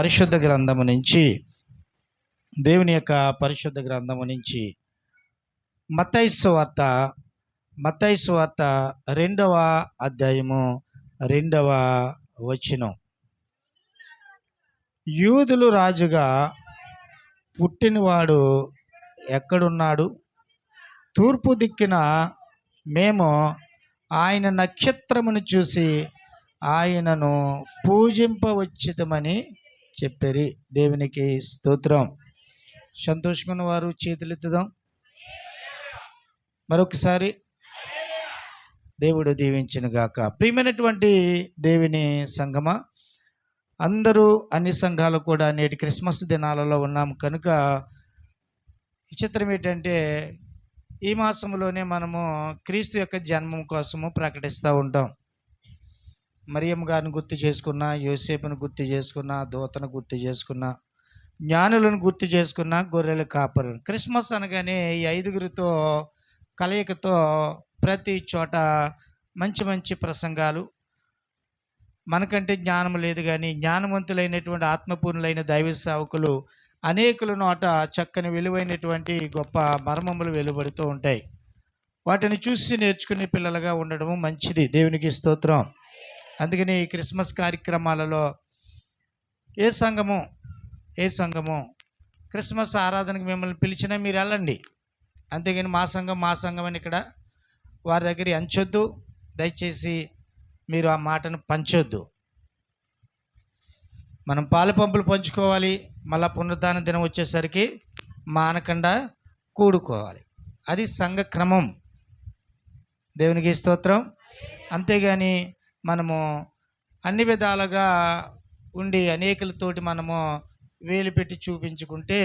పరిశుద్ధ గ్రంథము నుంచి దేవుని యొక్క పరిశుద్ధ గ్రంథము నుంచి మత్తయి సువార్త 2వ అధ్యాయము 2వ వచనం. యూదులు రాజుగా పుట్టినవాడు ఎక్కడున్నాడు? తూర్పు దిక్కున మేము ఆయన నక్షత్రమును చూసి ఆయనను పూజింపవచ్చితమని చెప్పారు. దేవునికి స్తోత్రం. సంతోషమైన వారు చేతులెత్తుదాం. మరొకసారి దేవుడు దీవించును గాక. ప్రియమైనటువంటి దేవుని సంగమా, అందరూ అన్ని సంఘాలు కూడా నేటి క్రిస్మస్ దినాలలో ఉన్నాము కనుక విచిత్రం ఏంటంటే ఈ మాసంలోనే మనము క్రీస్తు యొక్క జన్మం కోసము ప్రకటిస్తూ ఉంటాం. మరియమ్మ గారిని గుర్తు చేసుకున్నా, యోసేపును గుర్తు చేసుకున్నా, దూతను గుర్తు చేసుకున్నా, జ్ఞానులను గుర్తు చేసుకున్నా, గొర్రెల కాపరులు. క్రిస్మస్ అనగానే ఈ 5గురితో కలయికతో ప్రతి చోట మంచి మంచి ప్రసంగాలు. మనకంటే జ్ఞానం లేదు కానీ జ్ఞానవంతులైనటువంటి ఆత్మపూర్ణులైన దైవ సేవకులు అనేకుల నోట చక్కని విలువైనటువంటి గొప్ప మర్మములు వెలువడుతూ ఉంటాయి. వాటిని చూసి నేర్చుకునే పిల్లలుగా ఉండడము మంచిది. దేవునికి స్తోత్రం. అందుకని ఈ క్రిస్మస్ కార్యక్రమాలలో ఏ సంఘము క్రిస్మస్ ఆరాధనకు మిమ్మల్ని పిలిచినా మీరు వెళ్ళండి. అంతేగాని మా సంఘం అని ఇక్కడ వారి దగ్గర అంచొద్దు. దయచేసి మీరు ఆ మాటను పంచొద్దు. మనం పాలు పంపులు పంచుకోవాలి. మళ్ళా పునరుద్ధాన దినం వచ్చేసరికి మానకుండా కూడుకోవాలి. అది సంఘ క్రమం. దేవునికి స్తోత్రం. అంతేగాని మనము అన్ని విధాలుగా ఉండి అనేకులతోటి మనము వేలు పెట్టి చూపించుకుంటే,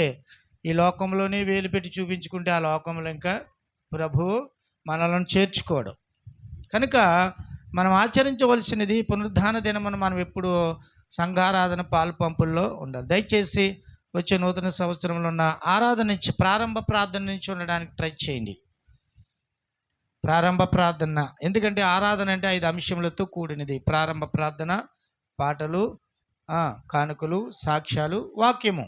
ఈ లోకంలోనే వేలు పెట్టి చూపించుకుంటే ఆ లోకంలో ఇంకా ప్రభువు మనలను చేర్చుకోవడం. కనుక మనం ఆచరించవలసినది పునరుద్ధాన దినమును మనం ఎప్పుడు సంఘారాధన పాలు పంపుల్లో ఉండాలి. దయచేసి వచ్చే నూతన సంవత్సరంలో ఉన్న ఆరాధన నుంచి, ప్రారంభ ప్రార్థన నుంచి ఉండడానికి ట్రై చేయండి. ప్రారంభ ప్రార్థన, ఎందుకంటే ఆరాధన అంటే 5 అంశములతో కూడినది. ప్రారంభ ప్రార్థన, పాటలు, కానుకలు, సాక్ష్యాలు, వాక్యము.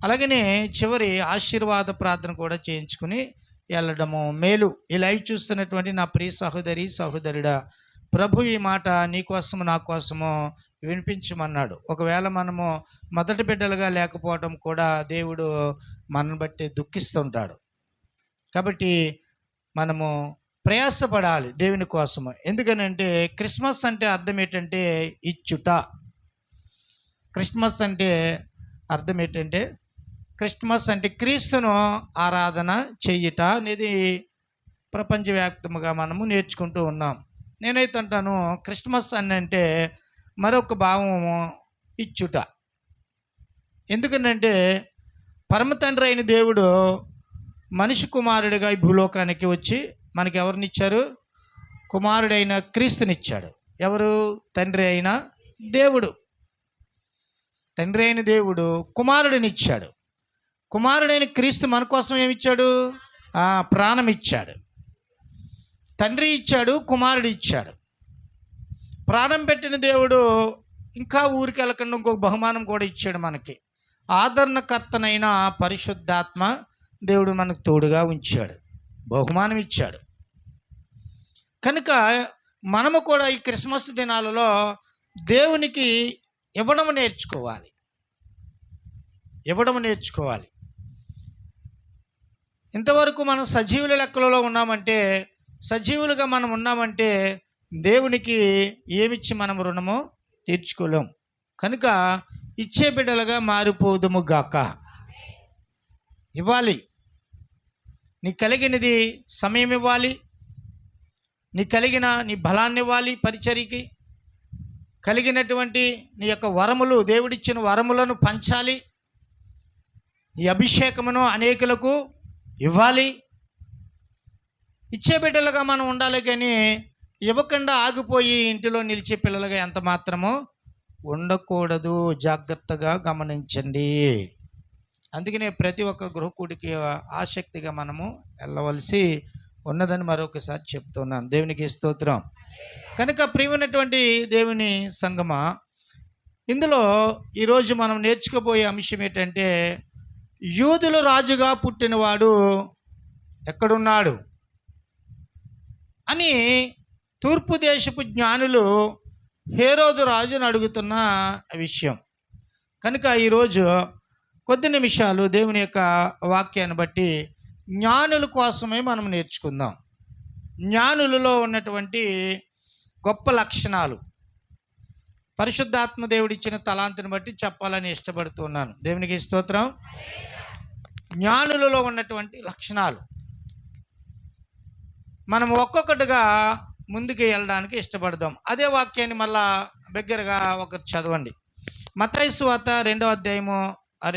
అలాగనే చివరి ఆశీర్వాద ప్రార్థన కూడా చేయించుకుని వెళ్ళడము మేలు. ఈ లైవ్ చూస్తున్నటువంటి నా ప్రియ సహోదరి సహోదరుడా, ప్రభు ఈ మాట నీ కోసము నా కోసము వినిపించమన్నాడు. ఒకవేళ మనము మొదటి బిడ్డలుగా లేకపోవడం కూడా దేవుడు మనల్ని బట్టి దుఃఖిస్తుంటాడు. కాబట్టి మనము ప్రయాసపడాలి దేవుని కోసము. ఎందుకనంటే క్రిస్మస్ అంటే అర్థం ఏంటంటే ఇచ్చుట. క్రిస్మస్ అంటే అర్థం ఏంటంటే క్రీస్తును ఆరాధన చెయ్యుట అనేది ప్రపంచవ్యాప్తంగా మనము నేర్చుకుంటూ ఉన్నాం. నేనైతే అంటాను క్రిస్మస్ అని అంటే మరొక భావము ఇచ్చుట. ఎందుకంటే పరమ తండ్రి అయిన దేవుడు మనిషి కుమారుడిగా ఈ భూలోకానికి వచ్చి మనకి ఎవరినిచ్చారు? కుమారుడైన క్రీస్తునిచ్చాడు. ఎవరు? తండ్రి అయిన దేవుడు. తండ్రి అయిన దేవుడు కుమారుడినిచ్చాడు. కుమారుడైన క్రీస్తు మన కోసం ఏమిచ్చాడు? ప్రాణం ఇచ్చాడు. తండ్రి ఇచ్చాడు, కుమారుడు ఇచ్చాడు. ప్రాణం పెట్టిన దేవుడు ఇంకా ఊరికి వెళ్ళకుండా ఇంకొక బహుమానం కూడా ఇచ్చాడు మనకి. ఆదరణకర్తనైన పరిశుద్ధాత్మ దేవుడు మనకు తోడుగా ఉంచాడు, బహుమానం ఇచ్చాడు. కనుక మనము కూడా ఈ క్రిస్మస్ దినాలలో దేవునికి ఇవ్వడం నేర్చుకోవాలి. ఇంతవరకు మనం సజీవుల లెక్కలలో సజీవులుగా మనం ఉన్నామంటే దేవునికి ఏమిచ్చి మనం రుణము తీర్చుకోలేం. కనుక ఇచ్చే బిడ్డలుగా మారిపోదుము గాక. ఇవ్వాలి. నీకు కలిగినది సమయం ఇవ్వాలి. నీకు కలిగిన నీ బలాన్ని ఇవ్వాలి. పరిచర్యకి కలిగినటువంటి నీ యొక్క వరములు, దేవుడిచ్చిన వరములను పంచాలి. ఈ అభిషేకమును అనేకులకు ఇవ్వాలి. ఇచ్చే బిడ్డలుగా మనం ఉండాలి. కానీ ఇవ్వకుండా ఆగిపోయి ఇంటిలో నిలిచే పిల్లలుగా ఎంత మాత్రమో ఉండకూడదు. జాగ్రత్తగా గమనించండి. అందుకనే ప్రతి ఒక్క గృహకుడికి ఆసక్తిగా మనము వెళ్ళవలసి ఉన్నదని మరొకసారి చెప్తున్నాను. దేవునికి స్తోత్రం. కనుక ప్రియమైనటువంటి దేవుని సంగమా, ఇందులో ఈరోజు మనం నేర్చుకోబోయే అంశం ఏంటంటే, యూదుల రాజుగా పుట్టినవాడు ఎక్కడున్నాడు అని తూర్పు దేశపు జ్ఞానులు హేరోదు రాజును అడుగుతున్న విషయం. కనుక ఈరోజు కొద్ది నిమిషాలు దేవుని యొక్క వాక్యాన్ని బట్టి జ్ఞానుల కోసమే మనం నేర్చుకుందాం. జ్ఞానులలో ఉన్నటువంటి గొప్ప లక్షణాలు పరిశుద్ధాత్మ దేవుడిచ్చిన తలాంతుని బట్టి చెప్పాలని ఇష్టపడుతున్నాను. దేవునికి స్తోత్రం. జ్ఞానులలో ఉన్నటువంటి లక్షణాలు మనం ఒక్కొక్కటిగా ముందుకు వెళ్ళడానికి ఇష్టపడదాం. అదే వాక్యాన్ని మళ్ళా దగ్గరగా ఒకరు చదవండి. మత్తయి సువార్త 2వ అధ్యాయము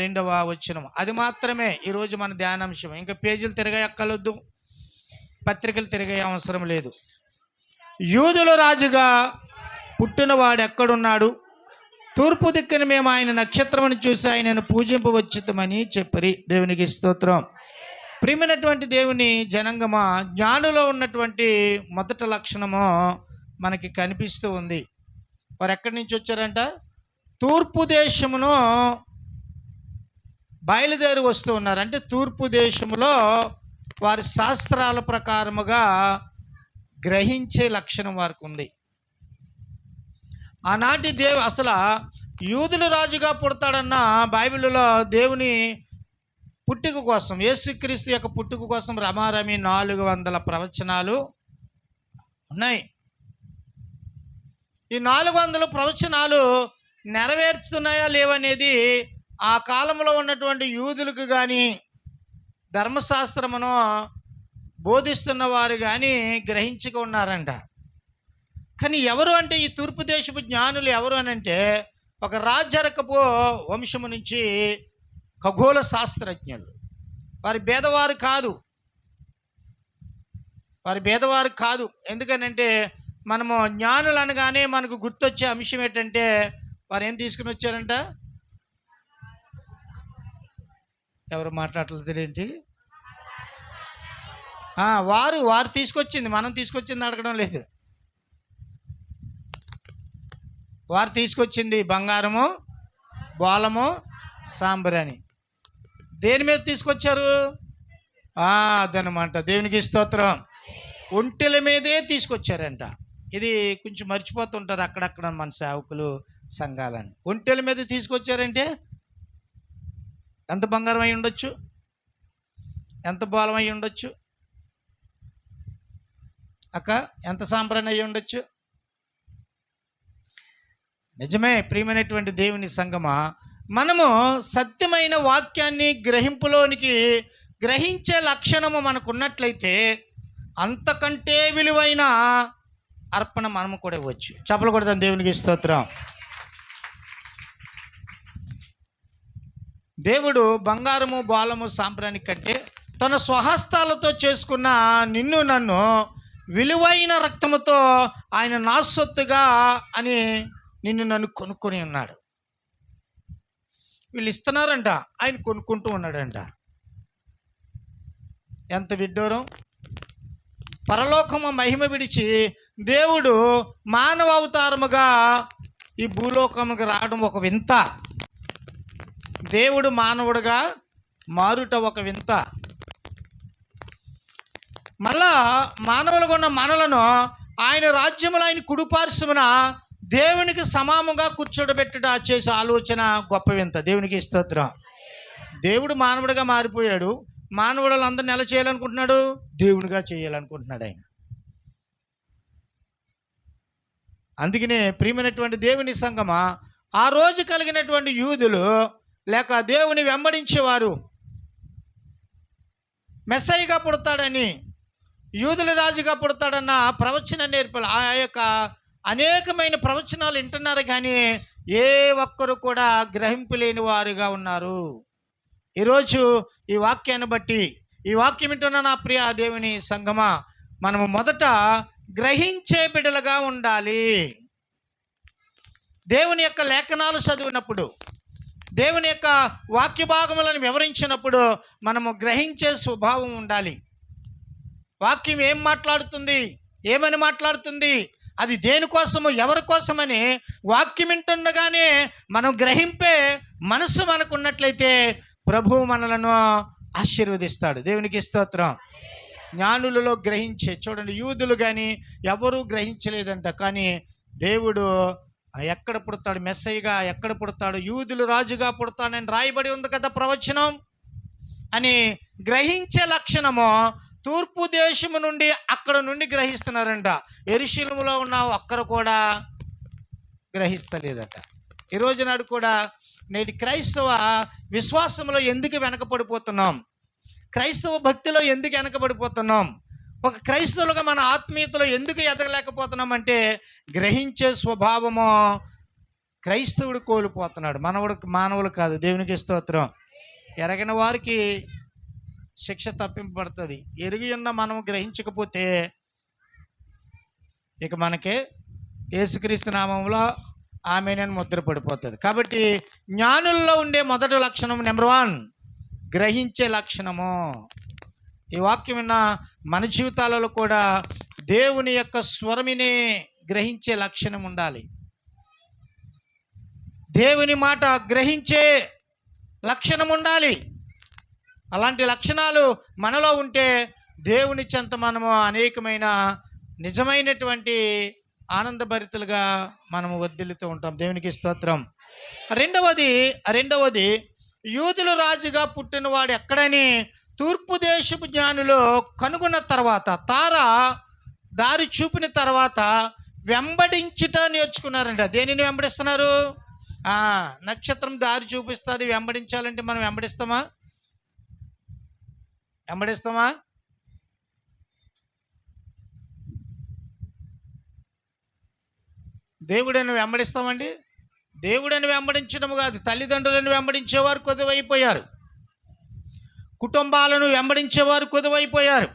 2వ వచనం. అది మాత్రమే ఈరోజు మన ధ్యానాంశం. ఇంకా పేజీలు తిరగక్కర్లేదు, పత్రికలు తిరిగే అవసరం లేదు. యూదుల రాజుగా పుట్టినవాడు ఎక్కడున్నాడు? తూర్పు దిక్కున మేము ఆయన నక్షత్రమును చూసి ఆయనను పూజింపవచ్చుతామని చెప్పరి. దేవునికి స్తోత్రం. ప్రియమైనటువంటి దేవుని జనంగమా, జ్ఞానులో ఉన్నటువంటి మొదటి లక్షణము మనకి కనిపిస్తూ ఉంది. వారు ఎక్కడి నుంచి వచ్చారంట? తూర్పు దేశమును బయలుదేరి వస్తూ ఉన్నారు. అంటే తూర్పు దేశంలో వారి శాస్త్రాల ప్రకారముగా గ్రహించే లక్షణం వారికి ఉంది. ఆనాటి అసలు యూదుల రాజుగా పుడతాడన్న బైబిల్లో దేవుని పుట్టుక కోసం, యేసుక్రీస్తు యొక్క పుట్టుక కోసం రమారమి 400 ప్రవచనాలు ఉన్నాయి. ఈ 400 ప్రవచనాలు నెరవేరుతున్నాయా లేవనేది ఆ కాలంలో ఉన్నటువంటి యూదులకు కానీ, ధర్మశాస్త్రమును బోధిస్తున్న వారు కానీ గ్రహించుకు ఉన్నారంట. కానీ ఎవరు అంటే ఈ తూర్పు దేశపు జ్ఞానులు ఎవరు అని అంటే, ఒక రాజరకపు వంశము నుంచి ఖగోళ శాస్త్రజ్ఞులు. వారి భేదవారు కాదు. ఎందుకనంటే మనము జ్ఞానులు అనగానే మనకు గుర్తొచ్చే అంశం ఏంటంటే, వారు ఏం తీసుకుని వచ్చారంట? ఎవరు మాట్లాడలేదు ఏంటి? వారు తీసుకొచ్చింది, మనం తీసుకొచ్చింది అడగడం లేదు. వారు తీసుకొచ్చింది బంగారము, బోలము, సాంబ్రాణి. దేని మీద తీసుకొచ్చారు? అదనమాట. దేవునికి స్తోత్రం. ఒంటెల మీదే తీసుకొచ్చారంట. ఇది కొంచెం మర్చిపోతుంటారు అక్కడక్కడ మన సేవకులు, సంఘాలని. ఒంటెల మీద తీసుకొచ్చారంటే ఎంత బంగారం అయి ఉండొచ్చు, ఎంత బోలం అయి ఉండొచ్చు అక్క, ఎంత సాంబ్రాణి అయి ఉండొచ్చు. నిజమే. ప్రియమైనటువంటి దేవుని సంగమా, మనము సత్యమైన వాక్యాన్ని గ్రహించే లక్షణము మనకు ఉన్నట్లయితే అంతకంటే విలువైన అర్పణ మనము కూడా ఇవ్వచ్చు. చప్పలు కొడతాం. దేవునికి స్తోత్రం. దేవుడు బంగారము, బోలము, సాంబ్రాణి కంటే తన స్వహస్తాలతో చేసుకున్న నిన్ను నన్ను విలువైన రక్తముతో ఆయన నా సొత్తుగా అని నిన్ను నన్ను కొనుక్కొని ఉన్నాడు. వీళ్ళు ఇస్తున్నారంట, ఆయన కొనుక్కుంటూ ఉన్నాడంట. ఎంత విడ్డూరం! పరలోకము మహిమ విడిచి దేవుడు మానవ అవతారముగా ఈ భూలోకముకు రావడం ఒక వింత. దేవుడు మానవుడుగా మారుట ఒక వింత. మళ్ళా మానవులుగా ఉన్న మనలను ఆయన రాజ్యములో ఆయన కుడిపార్శ్వమున దేవునికి సమానంగా కూర్చోబెట్టుట చేసే ఆలోచన గొప్ప వింత. దేవునికి స్తోత్రం. దేవుడు మానవుడిగా మారిపోయాడు. మానవులందరిని ఎలా చేయాలనుకుంటున్నాడు? దేవుడిగా చేయాలనుకుంటున్నాడు ఆయన. అందుకనే ప్రియమైనటువంటి దేవుని సంగమా, ఆ రోజు కలిగినటువంటి యూదులు లేక దేవుని వెంబడించేవారు మెస్సయ్యగా పుడతాడని, యూదుల రాజుగా పుడతాడన్న ప్రవచన నేర్పలు, ఆ యొక్క అనేకమైన ప్రవచనాలు వింటున్నారు. కానీ ఏ ఒక్కరు కూడా గ్రహింపులేని వారుగా ఉన్నారు. ఈరోజు ఈ వాక్యాన్ని బట్టి, ఈ వాక్యం వింటున్న నా ప్రియ దేవుని సంగమా, మనము మొదట గ్రహించే బిడ్డలుగా ఉండాలి. దేవుని యొక్క లేఖనాలు చదివినప్పుడు, దేవుని యొక్క వాక్య భాగములను వివరించినప్పుడు మనము గ్రహించే స్వభావం ఉండాలి. వాక్యం ఏం మాట్లాడుతుంది, ఏమని మాట్లాడుతుంది, అది దేనికోసము, ఎవరి కోసమని వాక్యం వింటుండగానే మనం గ్రహింపే మనసు మనకున్నట్లయితే ప్రభువు మనలను ఆశీర్వదిస్తాడు. దేవునికి స్తోత్రం. జ్ఞానులలో గ్రహించే, చూడండి, యూదులు కానీ ఎవరూ గ్రహించలేదంట. కానీ దేవుడు ఎక్కడ పుడతాడు, మెస్సయ్యగా ఎక్కడ పుడతాడు, యూదులు రాజుగా పుడతాడని రాయబడి ఉంది కదా ప్రవచనం అని గ్రహించే లక్షణము తూర్పు దేశము నుండి అక్కడ నుండి గ్రహిస్తున్నారంట. యెరూషలేములో ఉన్న ఒక్కరు కూడా గ్రహిస్తలేదట. ఈ రోజు నాడు కూడా నేటి క్రైస్తవ విశ్వాసంలో ఎందుకు వెనకపడిపోతున్నాం, క్రైస్తవ భక్తిలో ఎందుకు వెనకబడిపోతున్నాం, ఒక క్రైస్తవులుగా మన ఆత్మీయతలో ఎందుకు ఎదగలేకపోతున్నాం అంటే గ్రహించే స్వభావము క్రైస్తవుడు కోల్పోతున్నాడు. మానవుడు కాదు. దేవునికి స్తోత్రం. ఎరగిన వారికి శిక్ష తప్పింపబడుతుంది. ఎరిగి ఉన్న మనం గ్రహించకపోతే ఇక మనకే యేసుక్రీస్తు నామంలో ఆమేనని ముద్ర పడిపోతుంది. కాబట్టి జ్ఞానుల్లో ఉండే మొదటి లక్షణం నెంబర్ 1 గ్రహించే లక్షణము. ఈ వాక్యం విన్న మన జీవితాలలో కూడా దేవుని యొక్క స్వరమిని గ్రహించే లక్షణం ఉండాలి. దేవుని మాట గ్రహించే లక్షణం ఉండాలి. అలాంటి లక్షణాలు మనలో ఉంటే దేవుని చెంత మనము అనేకమైన నిజమైనటువంటి ఆనందభరితులుగా మనము వర్ధిల్లుతూ ఉంటాం. దేవునికి స్తోత్రం. రెండవది యూదుల రాజుగా పుట్టినవాడు ఎక్కడని తూర్పు దేశపు జ్ఞానులు కనుగొన్న తర్వాత, తార దారి చూపిన తర్వాత వెంబడించుట నేర్చుకున్నారంట. దేనిని వెంబడిస్తున్నారు? నక్షత్రం దారి చూపిస్తుంది. వెంబడించాలంటే మనం వెంబడిస్తామా? దేవుడని వెంబడిస్తామండి? దేవుడని వెంబడించడం కాదు, తల్లిదండ్రులను వెంబడించేవారు కొద్దివైపోయారు, కుటుంబాలను వెంబడించేవారు కొద్దివైపోయారు,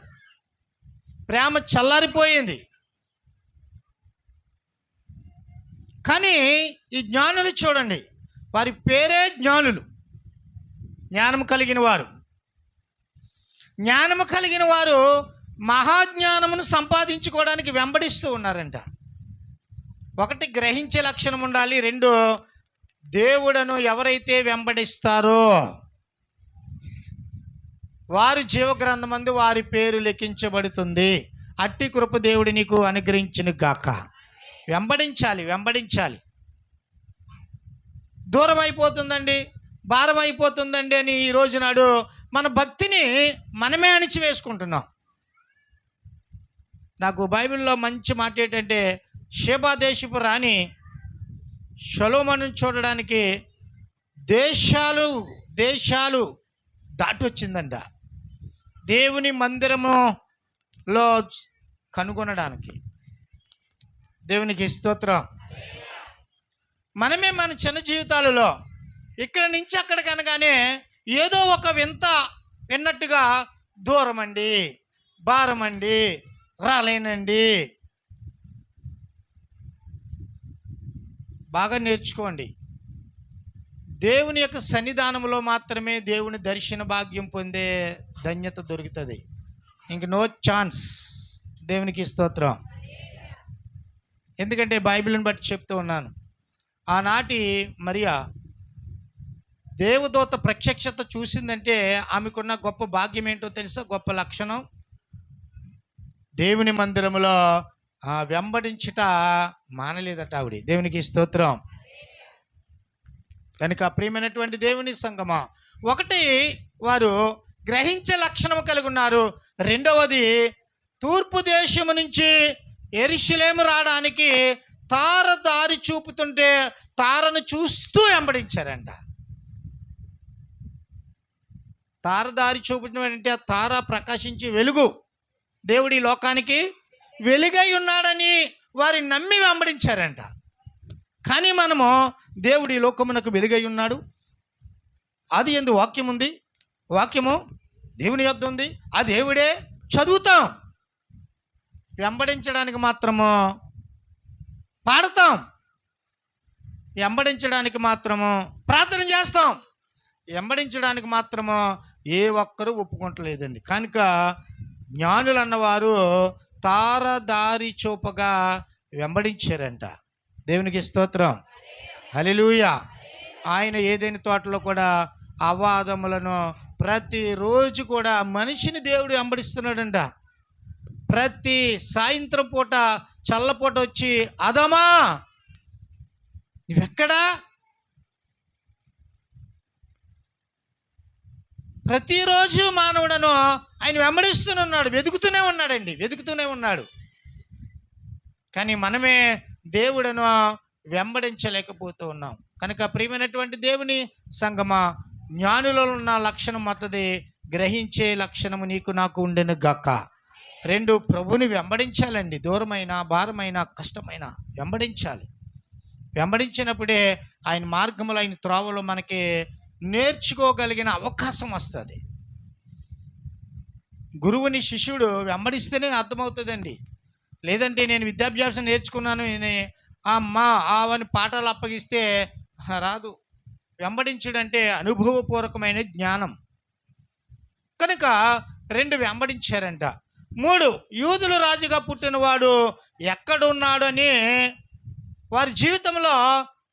ప్రేమ చల్లారిపోయింది. కానీ ఈ జ్ఞానులు చూడండి, వారి పేరే జ్ఞానులు, జ్ఞానము కలిగిన వారు. జ్ఞానము కలిగిన వారు మహాజ్ఞానమును సంపాదించుకోవడానికి వెంబడిస్తూ ఉన్నారంట. 1 గ్రహించే లక్షణం ఉండాలి. 2 దేవుడను ఎవరైతే వెంబడిస్తారో వారి జీవగ్రంథమందు వారి పేరు లిఖించబడుతుంది. అట్టి కృప దేవుడు నీకు అనుగ్రహించును గాక. వెంబడించాలి. దూరం అయిపోతుందండి, భారం అయిపోతుందండి అని ఈ రోజు నాడు మన భక్తిని మనమే అణిచివేసుకుంటున్నాం. నాకు బైబిల్లో మంచి మాట ఏంటంటే, షేబా దేశపు రాణి సొలొమోను చూడడానికి దేశాలు దాటి వచ్చిందంట దేవుని మందిరములో కనుగొనడానికి. దేవునికి స్తోత్రం. మనమే మన చిన్న జీవితాలలో ఇక్కడ నుంచి అక్కడికి అనగానే ఏదో ఒక వింత విన్నట్టుగా దూరమండి, భారమండి, రాలేనండి. బాగా నేర్చుకోండి. దేవుని యొక్క సన్నిధానంలో మాత్రమే దేవుని దర్శన భాగ్యం పొందే ధన్యత దొరుకుతుంది. ఇంక నో ఛాన్స్. దేవునికి స్తోత్రం. ఎందుకంటే బైబిల్ని బట్టి చెప్తూ ఉన్నాను. ఆనాటి మరియా దేవదూత ప్రత్యక్షత చూసిందంటే ఆమెకున్న గొప్ప భాగ్యం ఏంటో తెలుసా? గొప్ప లక్షణం, దేవుని మందిరంలో వెంబడించుట మానలేదట ఆవిడ. దేవునికి స్తోత్రం. కనుక ప్రియమైనటువంటి దేవుని సంగమా, 1 వారు గ్రహించే లక్షణం కలిగి ఉన్నారు. 2వది తూర్పు దేశము నుంచి యెరూషలేము రావడానికి తార దారి చూపుతుంటే తారను చూస్తూ వెంబడించారంట. తార దారి చూపడం అంటే తార ప్రకాశించి వెలుగు, దేవుడి లోకానికి వెలుగై ఉన్నాడని వారి నమ్మి వెంబడించారంట. కానీ మనము దేవుడి లోకమునకు వెలుగై ఉన్నాడు, అది ఎందు వాక్యం ఉంది, వాక్యము దేవుని యొద్ద ఉంది, ఆ దేవుడే చదువుతాం, వెంబడించడానికి మాత్రము పాడతాం, వెంబడించడానికి మాత్రము ప్రార్థన చేస్తాం, వెంబడించడానికి మాత్రము ఏ ఒక్కరూ ఒప్పుకుంటలేదండి. కనుక జ్ఞానులు అన్నవారు తార దారి చూపగా వెంబడించారంట. దేవునికి స్తోత్రం, హల్లెలూయా. ఆయన ఏదైనా తోటలో కూడా అవాదములను ప్రతిరోజు కూడా మనిషిని దేవుడు వెంబడిస్తున్నాడంట. ప్రతి సాయంత్రం పూట చల్లపూట వచ్చి, అదమా నువ్వెక్కడా? ప్రతిరోజు మానవుడను ఆయన వెంబడిస్తూనే ఉన్నాడు, వెతుకుతూనే ఉన్నాడు. కానీ మనమే దేవుడను వెంబడించలేకపోతూ ఉన్నాం. కనుక ప్రియమైనటువంటి దేవుని సంగమా, జ్ఞానులలో ఉన్న లక్షణం మొత్తది గ్రహించే లక్షణము నీకు నాకు ఉండెను గాక. 2, ప్రభుని వెంబడించాలండి. దూరమైన, భారమైన, కష్టమైన వెంబడించాలి. వెంబడించినప్పుడే ఆయన మార్గములో, ఆయన త్రోవలో మనకి నేర్చుకోగలిగిన అవకాశం వస్తుంది. గురువుని శిష్యుడు వెంబడిస్తేనే అర్థమవుతుందండి. లేదంటే నేను విద్యాభ్యాసం నేర్చుకున్నాను అమ్మా ఆవని పాఠాలు అప్పగిస్తే రాదు. వెంబడించడంటే అనుభవపూర్వకమైన జ్ఞానం. కనుక 2 వెంబడించారంట. 3, యూదుల రాజుగా పుట్టినవాడు ఎక్కడున్నాడని వారి జీవితంలో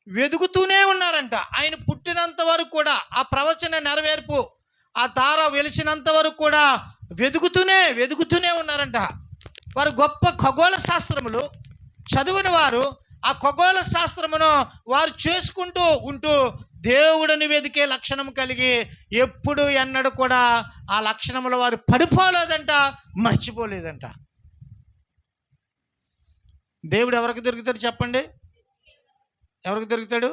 వెదుగుతూనే ఉన్నారంట. ఆయన పుట్టినంత వరకు కూడా, ఆ ప్రవచన నెరవేర్పు, ఆ తార వెలిసినంత వరకు కూడా వెదుగుతూనే ఉన్నారంట. వారు గొప్ప ఖగోళ శాస్త్రములు చదివిన వారు. ఆ ఖగోళ శాస్త్రమును వారు చేసుకుంటూ ఉంటూ దేవుడిని వెదికే లక్షణం కలిగి ఎప్పుడు ఎన్నడూ కూడా ఆ లక్షణములో వారు పడిపోలేదంట, మర్చిపోలేదంట. దేవుడు ఎవరికి దొరుకుతాడు చెప్పండి? ఎవరికి దొరుకుతాడు?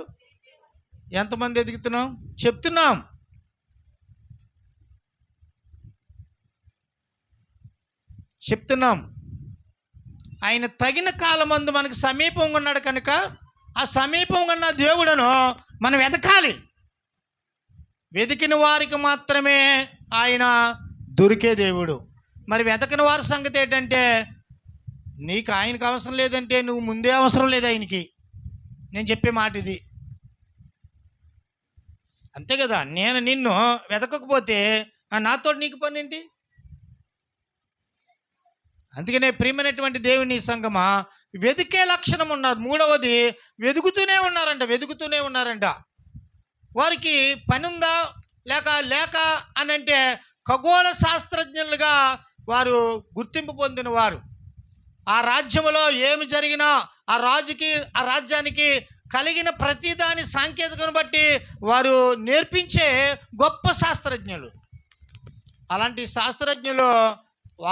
ఎంతమంది చెప్తున్నాం. ఆయన తగిన కాలమందు మనకు సమీపంగా ఉన్నాడు. కనుక ఆ సమీపంగా ఉన్న దేవుడను మనం వెతకాలి. వెతికిన వారికి మాత్రమే ఆయన దొరికే దేవుడు. మరి వెతకని వారి సంగతి ఏంటంటే, నీకు ఆయనకు అవసరం లేదంటే నువ్వు ముందే అవసరం లేదు ఆయనకి. నేను చెప్పే మాట ఇది, అంతే కదా. నేను నిన్ను వెతకకపోతే నాతో నీకు పని ఏంటి? అందుకనే ప్రియమైనటువంటి దేవుని సంగమా, వెతికే లక్షణం ఉన్నారు. 3వది వెతుకుతూనే ఉన్నారంట. వారికి పని ఉందా లేక అని అంటే, ఖగోళ శాస్త్రజ్ఞులుగా వారు గుర్తింపు పొందిన వారు. ఆ రాజ్యంలో ఏమి జరిగినా ఆ రాజ్యానికి కలిగిన ప్రతిదాని సాంకేతికను బట్టి వారు నేర్పించే గొప్ప శాస్త్రజ్ఞులు. అలాంటి శాస్త్రజ్ఞులు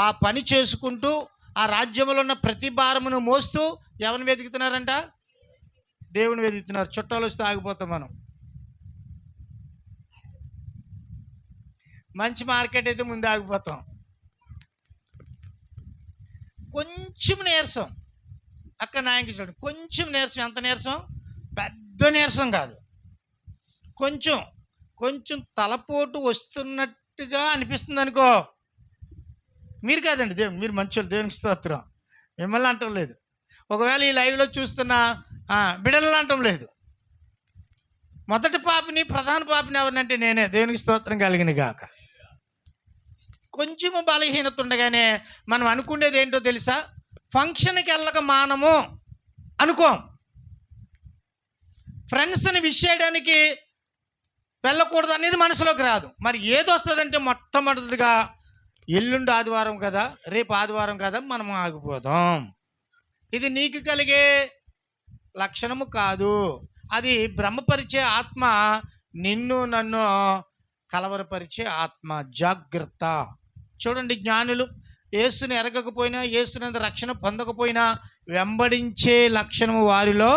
ఆ పని చేసుకుంటూ ఆ రాజ్యంలో ఉన్న ప్రతి భారమును మోస్తూ ఎవరిని వెతుకుతున్నారంట? దేవుని వెతుకుతున్నారు. చుట్టాలు వస్తే ఆగిపోతాం మనం. మంచి మార్కెట్ అయితే ముందు ఆగిపోతాం. కొంచెం నీరసం, అక్క నాయకి చూడండి, కొంచెం నీరసం. ఎంత నీరసం? పెద్ద నీరసం కాదు, కొంచెం తలపోటు వస్తున్నట్టుగా అనిపిస్తుంది అనుకో. మీరు కాదండి, మీరు మంచోళ్ళు, దేవునికి స్తోత్రం. మిమ్మల్ని అంటం లేదు. ఒకవేళ ఈ లైవ్లో చూస్తున్న బిడ్డలను అంటం లేదు. మొదటి పాపిని, ప్రధాన పాపిని ఎవరినంటే నేనే. దేవునికి స్తోత్రం కలిగిన గాక. కొంచెము బలహీనత ఉండగానే మనం అనుకునేది ఏంటో తెలుసా? ఫంక్షన్కి వెళ్ళక మానము అనుకోం. ఫ్రెండ్స్ని విష్ చేయడానికి వెళ్ళకూడదు అనేది మనసులోకి రాదు. మరి ఏది వస్తుందంటే మొట్టమొదటిగా ఎల్లుండి ఆదివారం కదా, రేపు ఆదివారం కదా, మనం ఆగిపోదాం. ఇది నీకు కలిగే లక్షణము కాదు. అది భ్రమపరిచే ఆత్మ, నిన్ను నన్ను కలవరపరిచే ఆత్మ. జాగ్రత్త. చూడండి, జ్ఞానులు యేసుని ఎరగకపోయినా, యేసునందు రక్షణ పొందకపోయినా వెంబడించే లక్షణము వారిలో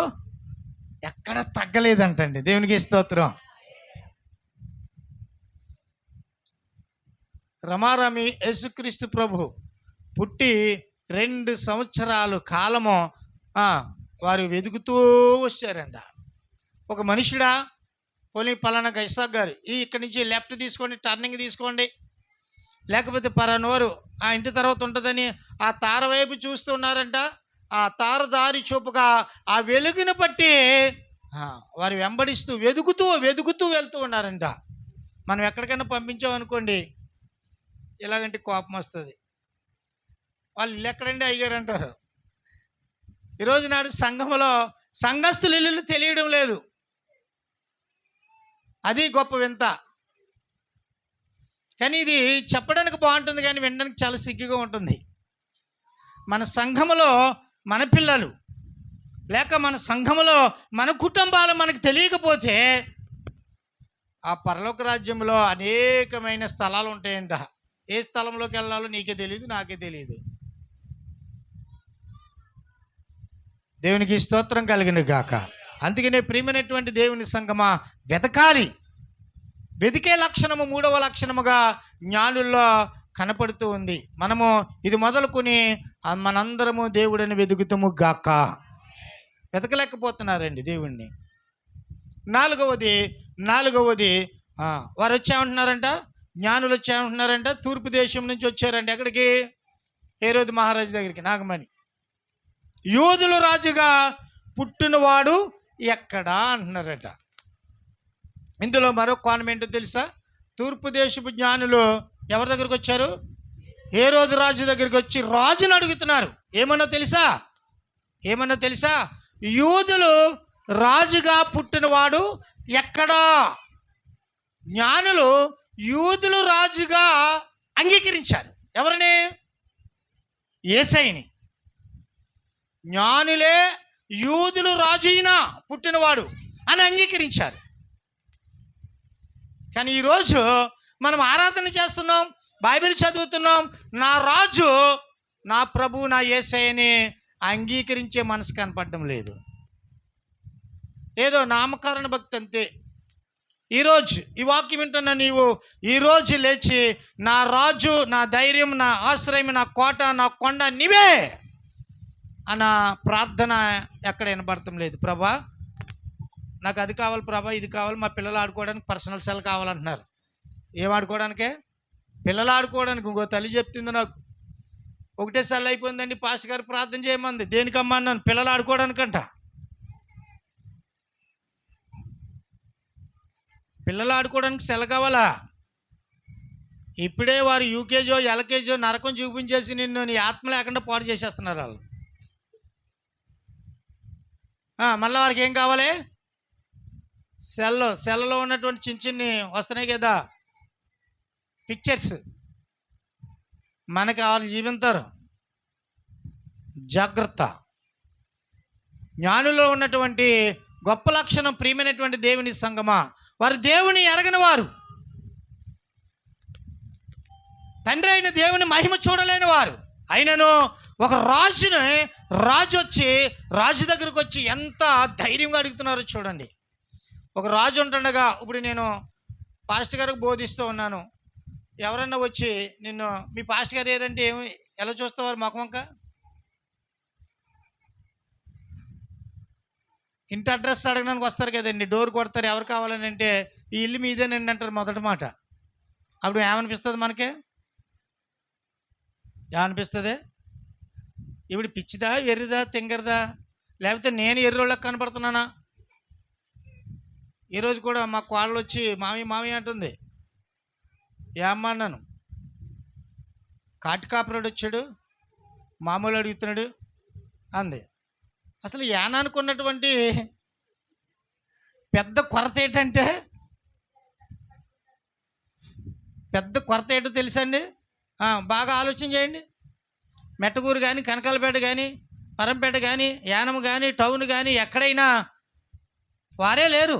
ఎక్కడ తగ్గలేదంటండి. దేవునికి స్తోత్రం. రమారమి యేసుక్రీస్తు ప్రభు పుట్టి 2 సంవత్సరాలు కాలము వారు వెతుకుతూ వచ్చారంట. ఒక మనుషుడా, పోనీ పలానా ఇసాక్ గారు, ఇక్కడి నుంచి లెఫ్ట్ తీసుకోండి, టర్నింగ్ తీసుకోండి, లేకపోతే పరానోరు ఆ ఇంటి తర్వాత ఉంటుందని ఆ తార వైపు చూస్తున్నారంట. ఆ తార దారి చూపుగా ఆ వెలుగును బట్టి వారు వెంబడిస్తూ వెతుకుతూ వెళ్తూ ఉన్నారంట. మనం ఎక్కడికైనా పంపించామనుకోండి, ఎలాగంటే కోపం వస్తుంది. వాళ్ళు ఇల్లు ఎక్కడండి అయ్యారు అంటారు. ఈరోజు నాడు సంఘములో సంఘస్థులు ఇల్లు తెలియడం లేదు. అది గొప్ప వింత. కానీ ఇది చెప్పడానికి బాగుంటుంది, కానీ వినడానికి చాలా సిగ్గుగా ఉంటుంది. మన సంఘములో మన పిల్లలు లేక మన సంఘములో మన కుటుంబాలు మనకు తెలియకపోతే ఆ పరలోక రాజ్యంలో అనేకమైన స్థలాలు ఉంటాయంట. ఏ స్థలంలోకి వెళ్ళాలో నీకే తెలియదు, నాకే తెలియదు. దేవునికి స్తోత్రం కలిగిన గాక. అందుకనే ప్రియమైనటువంటి దేవుని సంగమా, వెతకాలి. వెతికే లక్షణము మూడవ లక్షణముగా జ్ఞానుల్లో కనపడుతూ ఉంది. మనము ఇది మొదలుకొని మనందరము దేవుడిని వెతుకుతాము గాక. వెతకలేకపోతున్నారండి దేవుణ్ణి. నాలుగవది వారు వచ్చామంటున్నారంట, జ్ఞానులు వచ్చామంటున్నారంట, తూర్పు దేశం నుంచి వచ్చారంట. ఎక్కడికి? హేరోదు మహారాజు దగ్గరికి, నాగమణి. యూదుల రాజుగా పుట్టినవాడు ఎక్కడా అంటున్నారట. ఇందులో మరో కోణం ఏంటో తెలుసా? తూర్పు దేశపు జ్ఞానులు ఎవరి దగ్గరికి వచ్చారు? హేరోదు రాజు దగ్గరికి వచ్చి రాజును అడుగుతున్నారు. ఏమన్నా తెలుసా? యూదులు రాజుగా పుట్టినవాడు ఎక్కడా? జ్ఞానులు యూదులు రాజుగా అంగీకరించారు. ఎవరిని? యేసయ్యని. జ్ఞానులే యూదులు రాజు అయినా పుట్టినవాడు అని అంగీకరించారు. కానీ ఈరోజు మనం ఆరాధన చేస్తున్నాం, బైబిల్ చదువుతున్నాం, నా రాజు, నా ప్రభు, నా యేసయ్యని అంగీకరించే మనసు కనపడడం లేదు. ఏదో నామకరణ భక్తి అంతే. ఈరోజు ఈ వాక్యం వింటున్న నీవు ఈరోజు లేచి, నా రాజు, నా ధైర్యం, నా ఆశ్రయం, నా కోట, నా కొండ నీవే అన్న ప్రార్థన ఎక్కడ వినపడటం లేదు. ప్రభా, నాకు అది కావాలి, ప్రభా ఇది కావాలి, మా పిల్లలు ఆడుకోవడానికి పర్సనల్ సెల్ కావాలంటున్నారు. ఏం ఆడుకోవడానికే? పిల్లలు ఆడుకోవడానికి. ఇంకో తల్లి చెప్తుంది నాకు, ఒకటే సెల్ అయిపోయిందండి, పాస్టర్ గారు ప్రార్థన చేయమంది. దేనికమ్మా అన్నాను? పిల్లలు ఆడుకోవడానికంట. పిల్లలు ఆడుకోవడానికి సెల్ కావాలా? ఇప్పుడే వారు యూకేజో ఎల్కేజో నరకం చూపించేసి నిన్ను నీ ఆత్మ లేకుండా పాడు చేసేస్తున్నారు వాళ్ళు. మళ్ళీ వారికి ఏం కావాలి? సెల్లో ఉన్నటువంటి చిన్న చిన్ని వస్తున్నాయి కదా పిక్చర్స్, మనకి వాళ్ళు జీవింతారు. జాగ్రత్త. జ్ఞానులో ఉన్నటువంటి గొప్ప లక్షణం, ప్రియమైనటువంటి దేవుని సంగమా, వారు దేవుని ఎరగని వారు, తండ్రి అయిన దేవుని మహిమ చూడలేని వారు. అయినను ఒక రాజు వచ్చి రాజు దగ్గరకు వచ్చి ఎంత ధైర్యంగా అడుగుతున్నారో చూడండి. ఒక రాజు ఉంటుండగా, ఇప్పుడు నేను పాస్టర్ గారికి బోధిస్తూ ఉన్నాను, ఎవరన్నా వచ్చి నిన్ను మీ పాస్టర్ గారు ఏదంటే ఎలా చూస్తావారు? మొఖమంక ఇంటి అడ్రస్ అడగడానికి వస్తారు కదండి, డోర్ కొడతారు. ఎవరు కావాలని అంటే ఈ ఇల్లు మీదేనండి అంటారు మొదటి మాట. అప్పుడు ఏమనిపిస్తుంది మనకే? ఏమనిపిస్తుంది? ఇప్పుడు పిచ్చిదా, ఎర్రిదా, తింగరదా, లేకపోతే నేను ఎర్రోళ్ళకి కనపడుతున్నానా? ఈరోజు కూడా మా కోళ్ళు వచ్చి మామయ్య అంటుంది. ఏమ్మా అన్నాను. కాటికాపరుడు వచ్చాడు, మామూలు అడుగుతున్నాడు అంది. అసలు యానానికి ఉన్నటువంటి పెద్ద కొరత ఏంటో తెలుసా అండి? బాగా ఆలోచన చేయండి. మెట్టగూరు కానీ, కనకాలపేట కానీ, పరంపేట కానీ, యానం కానీ, టౌన్ కానీ ఎక్కడైనా వారే లేరు.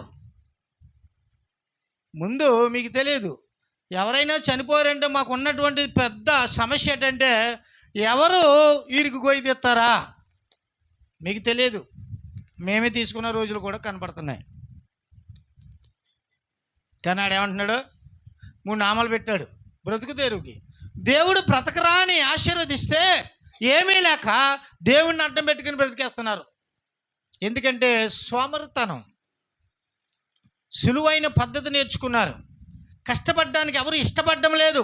ముందు మీకు తెలియదు, ఎవరైనా చనిపోయారంటే మాకు ఉన్నటువంటి పెద్ద సమస్య ఏంటంటే ఎవరు వీరికి గొయ్యి తీస్తారా? మీకు తెలియదు. మేమే తీసుకున్న రోజులు కూడా కనపడుతున్నాయి. కానీ ఆడేమంటున్నాడు? 3 నామాలు పెట్టాడు బ్రతుకు తెరువుకి. దేవుడు బ్రతకరా అని ఆశీర్వదిస్తే ఏమీ లేక దేవుడిని అడ్డం పెట్టుకుని బ్రతికేస్తున్నారు. ఎందుకంటే సోమరితనం, సులువైన పద్ధతి నేర్చుకున్నారు. కష్టపడడానికి ఎవరు ఇష్టపడడం లేదు.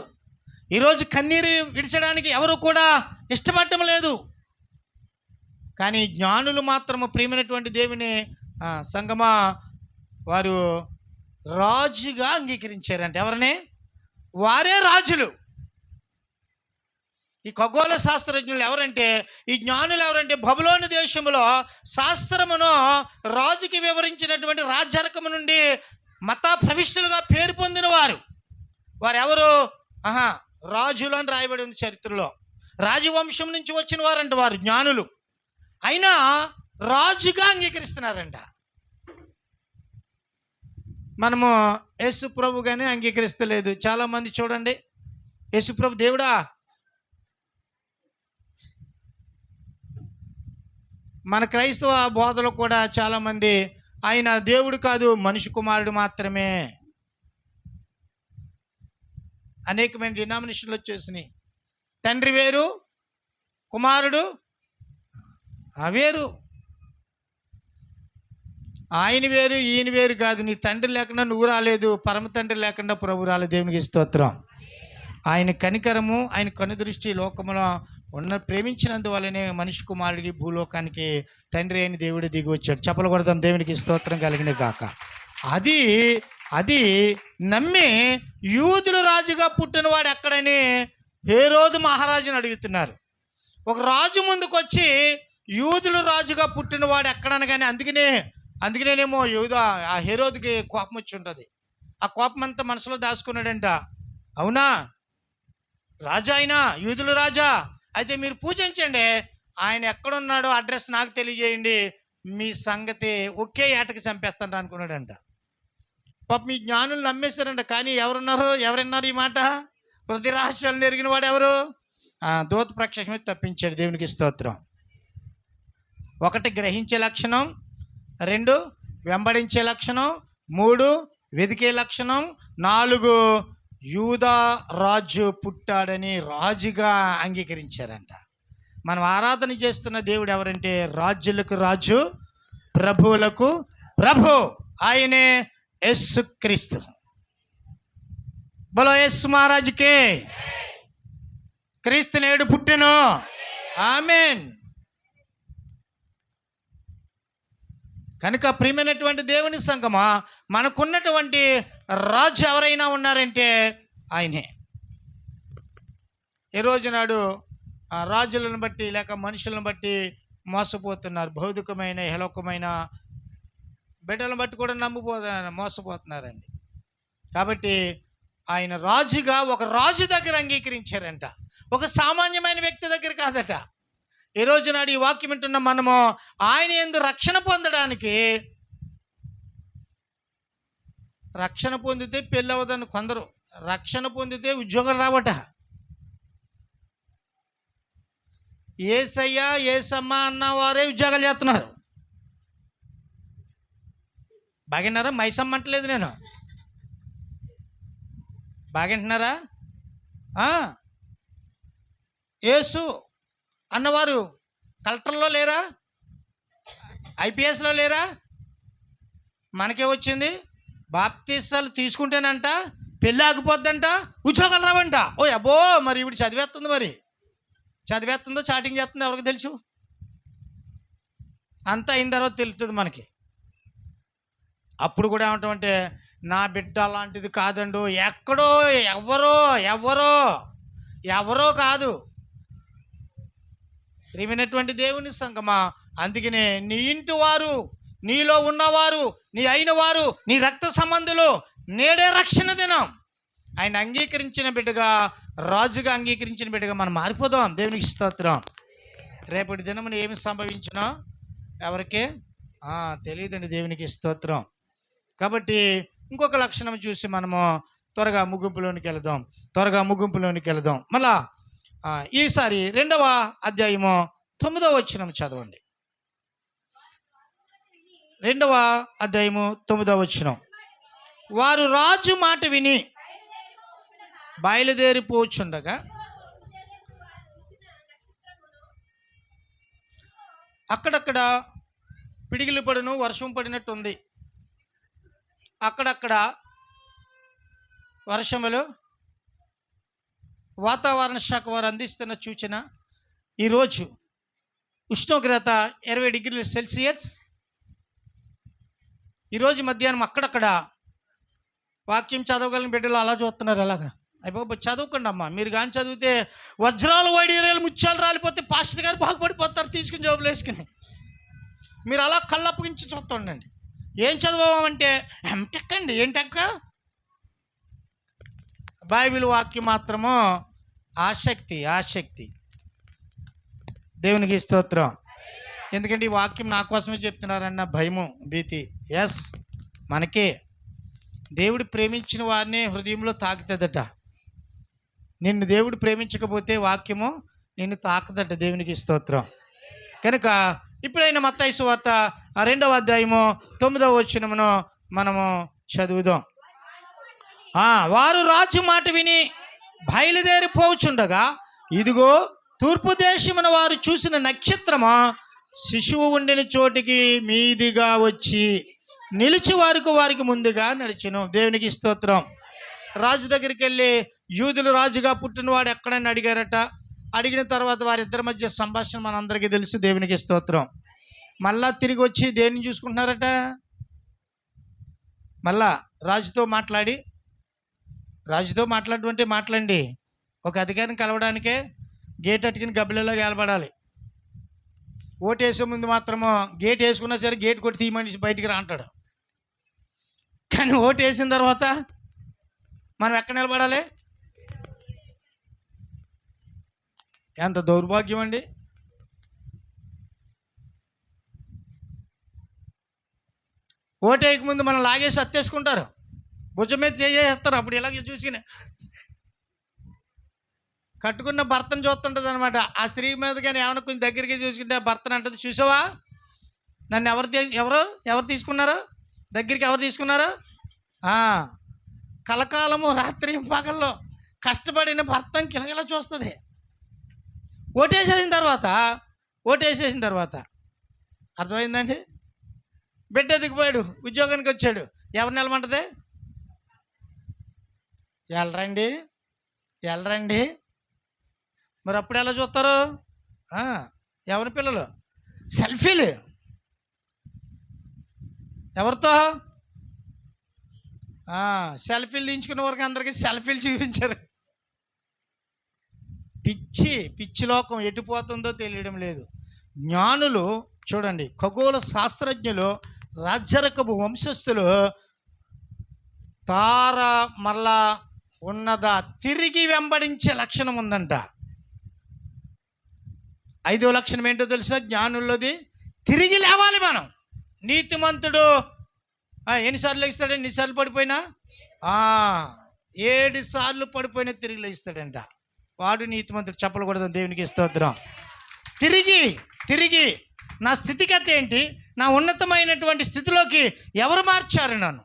ఈరోజు కన్నీరు విడిచడానికి ఎవరు కూడా ఇష్టపడడం లేదు. కానీ జ్ఞానులు మాత్రము, ప్రియమైనటువంటి దేవుని సంగమా, వారు రాజుగా అంగీకరించారంటే ఎవరిని? వారే రాజులు. ఈ ఖగోళ శాస్త్రజ్ఞులు ఎవరంటే, ఈ జ్ఞానులు ఎవరంటే, బబులోను దేశంలో శాస్త్రమును రాజుకి వివరించినటువంటి రాజ్యరకము నుండి మత ప్రవిష్టులుగా పేరు పొందిన వారు. వారెవరు? రాజులు అని రాయబడి ఉంది చరిత్రలో. రాజవంశం నుంచి వచ్చిన వారంట వారు, జ్ఞానులు. అయినా రాజుగా అంగీకరిస్తున్నారంట. మనము యేసు ప్రభుగానే అంగీకరిస్తలేదు. చాలామంది చూడండి, యేసు ప్రభు దేవుడా, మన క్రైస్తవ బోధలో కూడా చాలామంది ఆయన దేవుడు కాదు, మనిషి కుమారుడు మాత్రమే. అనేకమైన డినామినేషన్లు వచ్చేసినాయి. తండ్రి వేరు, కుమారుడు వేరు, ఆయన వేరు, ఈయన వేరు కాదు. నీ తండ్రి లేకుండా నువ్వు రాలేదు, పరమ తండ్రి లేకుండా ప్రభు రాలేదు. దేవునికి స్తోత్రం. ఆయన కనికరము, ఆయన కనుదృష్టి లోకములో ప్రేమించినందువల్లనే మనిషి కుమారుడికి, భూలోకానికి తండ్రి అయిన దేవుడు దిగి వచ్చాడు. చెప్పలు కొడదాం, దేవునికి స్తోత్రం కలిగిన గాక. అది నమ్మి యూదుల రాజుగా పుట్టినవాడు ఎక్కడని హేరోదు మహారాజుని అడుగుతున్నారు. ఒక రాజు ముందుకు వచ్చి యూదుల రాజుగా పుట్టినవాడు ఎక్కడనగానే, అందుకనేనేమో ఆ హేరోదుకి కోపం వచ్చి ఉంటుంది. ఆ కోపం అంతా మనసులో దాచుకున్నాడంట. అవునా రాజా, అయినా యూదుల రాజా, అయితే మీరు పూజించండి, ఆయన ఎక్కడున్నాడో అడ్రస్ నాకు తెలియజేయండి, మీ సంగతి ఒకే ఏటకి చంపేస్తాను అనుకున్నాడంట. పాప మీ జ్ఞానులు నమ్మేశారంట. కానీ ఎవరన్నారు ఈ మాట? హృదయ రహస్యాలను ఎరిగిన వాడు ఎవరు? దూత ప్రత్యక్షమే తప్పించాడు. దేవునికి స్తోత్రం. 1 గ్రహించే లక్షణం, 2 వెంబడించే లక్షణం, 3 వెదికే లక్షణం, 4 యూదా రాజు పుట్టాడని రాజుగా అంగీకరించారంట. మనం ఆరాధన చేస్తున్న దేవుడు ఎవరంటే, రాజులకు రాజు, ప్రభువులకు ప్రభు, ఆయనే యేసుక్రీస్తు. బలో యేసు మహారాజుకే. క్రీస్తు నేడు పుట్టెను. ఆమేన్. కనుక ప్రియమైనటువంటి దేవుని సంగమా, మనకున్నటువంటి రాజు ఎవరైనా ఉన్నారంటే ఆయనే. ఈ రోజు నాడు రాజులను బట్టి లేక మనుషులను బట్టి మోసపోతున్నారు. భౌతికమైన హేళకమైన బిడ్డలను బట్టి కూడా మోసపోతున్నారండి. కాబట్టి ఆయన రాజుగా ఒక రాజు దగ్గర అంగీకరించారంట, ఒక సామాన్యమైన వ్యక్తి దగ్గర కాదట. ఈ రోజు నాడు ఈ వాక్యం వింటున్న మనము ఆయన యందు రక్షణ పొందడానికి, రక్షణ పొందితే పెళ్ళి అవ్వదని కొందరు, రక్షణ పొందితే ఉద్యోగాలు రావట. ఏసయ్య ఏసమ్మ అన్నవారే ఉద్యోగాలు చేస్తున్నారు. బాగున్నారా? మైసమ్మ అంటలేదు నేను. బాగుంటున్నారా? యేసు అన్నవారు కలెక్టర్లో లేరా? ఐపీఎస్లో లేరా? మనకే వచ్చింది. బాప్తీసాలు తీసుకుంటేనంట పెళ్ళి ఆగిపోద్దంట, ఉద్యోగాలు రావంట. ఓ అబ్బో, మరి ఇప్పుడు చదివేస్తుంది, మరి చదివేస్తుందో చాటింగ్ చేస్తుందో ఎవరికి తెలుసు? అంతా అయిన తర్వాత తెలుస్తుంది మనకి. అప్పుడు కూడా ఏమంటామంటే, నా బిడ్డ అలాంటిది కాదండు, ఎక్కడో ఎవరో కాదు. ప్రియమైనటువంటి దేవుని సంగమా, అందుకనే నీ ఇంటి వారు, నీలో ఉన్నవారు, నీ అయిన వారు, నీ రక్త సంబంధులు నేడే రక్షణ దినం. ఆయన అంగీకరించిన బిడ్డగా, రాజుగా అంగీకరించిన బిడ్డగా మనం మారిపోదాం. దేవునికి స్తోత్రం. రేపటి దినమున ఏమి సంభవించినా ఎవరికే తెలియదండి. దేవునికి స్తోత్రం. కాబట్టి ఇంకొక లక్షణం చూసి మనము త్వరగా ముగింపులోనికి వెళదాం. మళ్ళా ఈసారి 2వ అధ్యాయము 9వ వచనం చదవండి. 2వ అధ్యాయము 9వ వచనం. వారు రాజు మాట విని బయలుదేరిపోచుండగా అక్కడక్కడ పిడిగిలు పడును, వర్షం పడినట్టుంది. అక్కడక్కడ వర్షములు. వాతావరణ శాఖ వారు అందిస్తున్న సూచన, ఈరోజు ఉష్ణోగ్రత 20 డిగ్రీల సెల్సియస్. ఈరోజు మధ్యాహ్నం అక్కడక్కడ వాక్యం చదవగలిగిన బిడ్డలు అలా చూస్తున్నారు. అలాగా అయిపోయి చదువుకోండి అమ్మా. మీరు కానీ చదివితే వజ్రాలు వైడీరాలు ముత్యాలు రాలిపోతే పాస్టర్ గారు బాగుపడిపోతారు తీసుకుని జోబులు వేసుకుని. మీరు అలా కళ్ళప్పగించి చూస్తుండండి. ఏం చదవమంటే ఎంటెక్ అండి. ఏంటెక్క? బైబిల్ వాక్యం మాత్రము ఆసక్తి. దేవునికి స్తోత్రం. ఎందుకంటే ఈ వాక్యం నా కోసమే చెప్తున్నారన్న భయము, భీతి. ఎస్, మనకే దేవుడు ప్రేమించిన వారిని హృదయంలో తాకుతుందట. నిన్ను దేవుడు ప్రేమించకపోతే వాక్యము నిన్ను తాకుదట. దేవునికి స్తోత్రం. కనుక ఇప్పుడైనా మత్తయి సువార్త 2వ అధ్యాయము 9వ వచనమును మనము చదువుదాం. వారు రాజు మాట విని బయలుదేరిపోచుండగా ఇదిగో తూర్పు దేశమున వారు చూసిన నక్షత్రము శిశువు ఉండిన చోటికి మీదిగా వచ్చి నిలిచి వారికి ముందుగా నడిచెను. దేవునికి స్తోత్రం. రాజు దగ్గరికి వెళ్ళి యూదులు రాజుగా పుట్టినవాడు ఎక్కడని అడిగారట. అడిగిన తర్వాత వారిద్దరి మధ్య సంభాషణ మనందరికీ తెలుసు. దేవునికి స్తోత్రం. మళ్ళా తిరిగి వచ్చి దేన్ని చూసుకుంటున్నారట? మళ్ళా రాజుతో మాట్లాడండి. ఒక అధికారిని కలవడానికే గేట్ అట్టుకుని గబ్బిలలో వేలబడాలి. ఓటు వేసే ముందు మాత్రము గేట్ వేసుకున్నా సరే గేట్ కొట్టి తీయమని బయటికి రా అంటాడు. కానీ ఓటు వేసిన తర్వాత మనం ఎక్కడ నిలబడాలి? ఎంత దౌర్భాగ్యం అండి. ఓటు వేయకముందు మనం లాగేసి అత్తేసుకుంటారు, భుజం మీద చేసేస్తారు. అప్పుడు ఇలాగే చూసుకుని కట్టుకున్న భర్తను చూస్తుంటుంది అనమాట. ఆ స్త్రీ మీద కానీ ఏమైనా కొంచెం దగ్గరికి చూసుకుంటే భర్తను అంటుంది, చూసావా నన్ను ఎవరు తీసుకున్నారు దగ్గరికి? ఎవరు తీసుకున్నారు? కలకాలము రాత్రి పగల్లో కష్టపడిన భర్తను కిలకిలా చూస్తుంది. ఓటేసేసిన తర్వాత అర్థమైందండి. బిడ్డ దిగిపోయాడు, ఉద్యోగానికి వచ్చాడు, ఎవరిని వెళ్ళమంటది? వెళ్ళరండి. మరి అప్పుడు ఎలా చూస్తారు? ఎవరి పిల్లలు? సెల్ఫీలు. ఎవరితో? సెల్ఫీలు దించుకున్న వరకు అందరికీ సెల్ఫీలు చూపించారు. పిచ్చి లోకం ఎటుపోతుందో తెలియడం లేదు. జ్ఞానులు చూడండి, ఖగోళ శాస్త్రజ్ఞులు, రాజ్యరకపు వంశస్థులు తార మళ్ళా ఉన్నదా తిరిగి వెంబడించే లక్షణం ఉందంట. 5వ లక్షణం ఏంటో తెలుసా? జ్ఞానుల్లోది తిరిగి లేవాలి మనం. నీతిమంతుడు ఎన్నిసార్లు లేస్తాడు? ఎన్నిసార్లు పడిపోయినా 7 సార్లు పడిపోయినా తిరిగి లేస్తాడంట. వాడు నీతిమంతుడు. చెప్పకూడదు. దేవునికి స్తోత్రం. తిరిగి నా స్థితిగతి ఏంటి? నా ఉన్నతమైనటువంటి స్థితిలోకి ఎవరు మార్చారు నన్ను?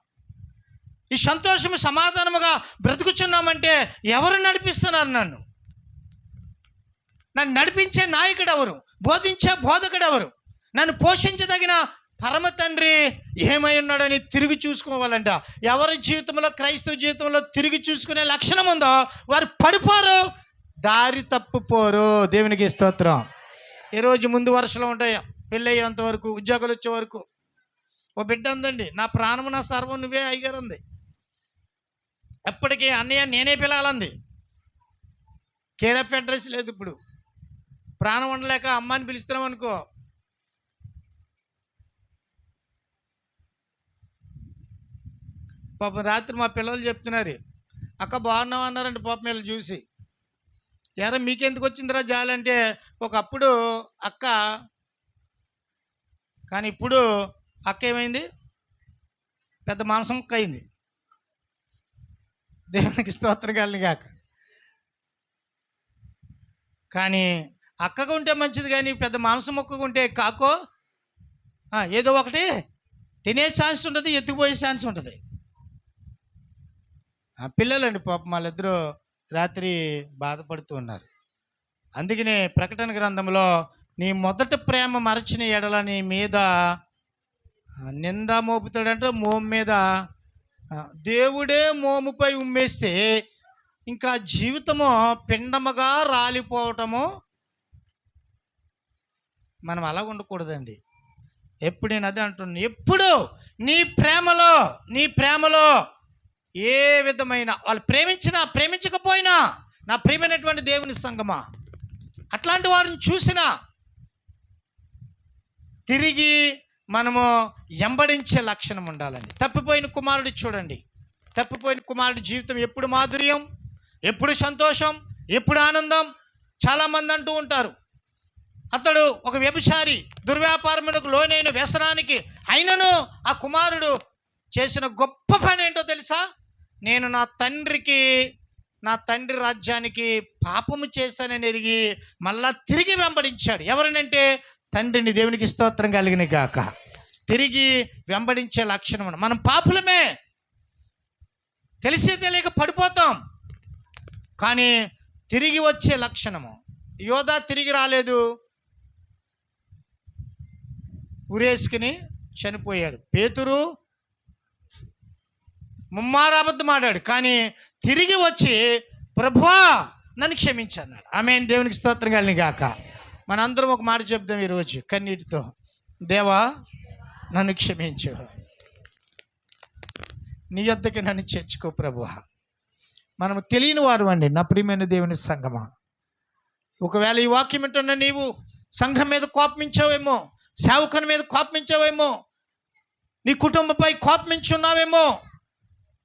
ఈ సంతోషము సమాధానముగా బ్రతుకుచున్నామంటే ఎవరు నడిపిస్తున్నారు నన్ను? నడిపించే నాయకుడు ఎవరు? బోధించే బోధకుడు ఎవరు? నన్ను పోషించదగిన పరమ తండ్రి ఏమై ఉన్నాడని తిరిగి చూసుకోవాలంట. ఎవరి జీవితంలో, క్రైస్తవ జీవితంలో తిరిగి చూసుకునే లక్షణం ఉందో వారు పడిపోరు, దారి తప్పిపోరు. దేవునికి స్తోత్రం. ఈరోజు ముందు వరుసలో ఉంటాయి. పెళ్ళి అయ్యేంత వరకు, ఉద్యోగాలు వచ్చే వరకు. ఓ బిడ్డ ఉందండి, నా ప్రాణము నా సర్వం నువ్వే అయ్యారు ఉంది. ఎప్పటికీ అన్నయ్య నేనే పిలాలంది. కేర్ ఆఫ్ అడ్రస్ లేదు. ఇప్పుడు ప్రాణం ఉండలేక అమ్మాని పిలుస్తున్నాం అనుకో, పాపం రాత్రి మా పిల్లలు చెప్తున్నారు, అక్క బాగున్నావు అన్నారంటే పాపం వీళ్ళు చూసి, ఎరా మీకెందుకు వచ్చిందిరా జాలంటే ఒకప్పుడు అక్క, కానీ ఇప్పుడు అక్క ఏమైంది? పెద్ద మాంసం ముక్క అయింది. దేవునికి స్తోత్రం కలిగాక. కానీ అక్కగా ఉంటే మంచిది, కానీ పెద్ద మాంసం మొక్కగా ఉంటే కాకో ఏదో ఒకటి తినే ఛాన్స్ ఉంటుంది, ఎత్తుకుపోయే ఛాన్స్ ఉంటుంది. పిల్లలండి పాపం వాళ్ళిద్దరూ రాత్రి బాధపడుతూ ఉన్నారు. అందుకనే ప్రకటన గ్రంథంలో నీ మొదటి ప్రేమ మరచిన ఎడల నీ మీద నింద మోపుతాడంటే మోము మీద దేవుడే మోముపై ఉమ్మేస్తే ఇంకా జీవితము పిండముగా రాలిపోవటము. మనం అలా ఉండకూడదండి. ఎప్పుడు నేను అదే అంటున్నాను, ఎప్పుడు నీ ప్రేమలో ఏ విధమైన వాళ్ళు ప్రేమించినా ప్రేమించకపోయినా, నా ప్రియమైనటువంటి దేవుని సంగమా, అట్లాంటి వారిని చూసినా తిరిగి మనము ఎంబడించే లక్షణం ఉండాలండి. తప్పిపోయిన కుమారుడు చూడండి, తప్పిపోయిన కుమారుడి జీవితం ఎప్పుడు మాధుర్యం, ఎప్పుడు సంతోషం, ఎప్పుడు ఆనందం. చాలామంది అంటూ ఉంటారు, అతడు ఒక వ్యభిచారి, దుర్వ్యాపారములకు లోనైన వ్యసనానికి, అయినను ఆ కుమారుడు చేసిన గొప్ప పని ఏంటో తెలుసా? నేను నా తండ్రి రాజ్యానికి పాపము చేశానని ఎరిగి మళ్ళా తిరిగి వెంబడించాడు. ఎవరినంటే తండ్రిని. దేవునికి స్తోత్రం కలిగిన గాక. తిరిగి వెంబడించే లక్షణం. మనం పాపులమే, తెలిసి తెలియక పడిపోతాం, కానీ తిరిగి వచ్చే లక్షణము. యోధా తిరిగి రాలేదు, ఉరేసుకుని చనిపోయాడు. పేతురు ముమ్మారు అబద్ధం ఆడాడు, కానీ తిరిగి వచ్చి ప్రభువా నన్ను క్షమించు అన్నాడు. ఆమేన్. దేవునికి స్తోత్రం కలిగిన గాక. మనందరం ఒక మాట చెప్దాం ఈరోజు కన్నీటితో, దేవా నన్ను క్షమించు, నీ యొద్దకి నన్ను చేర్చుకో ప్రభువా. మనము తెలియని వారు అండి నా ప్రియమైన దేవుని సంగమా. ఒకవేళ ఈ వాక్యం వింటున్న నీవు సంఘం మీద కోపమించావేమో, సేవకుని మీద కోపమించావేమో, నీ కుటుంబంపై కోపమించున్నావేమో.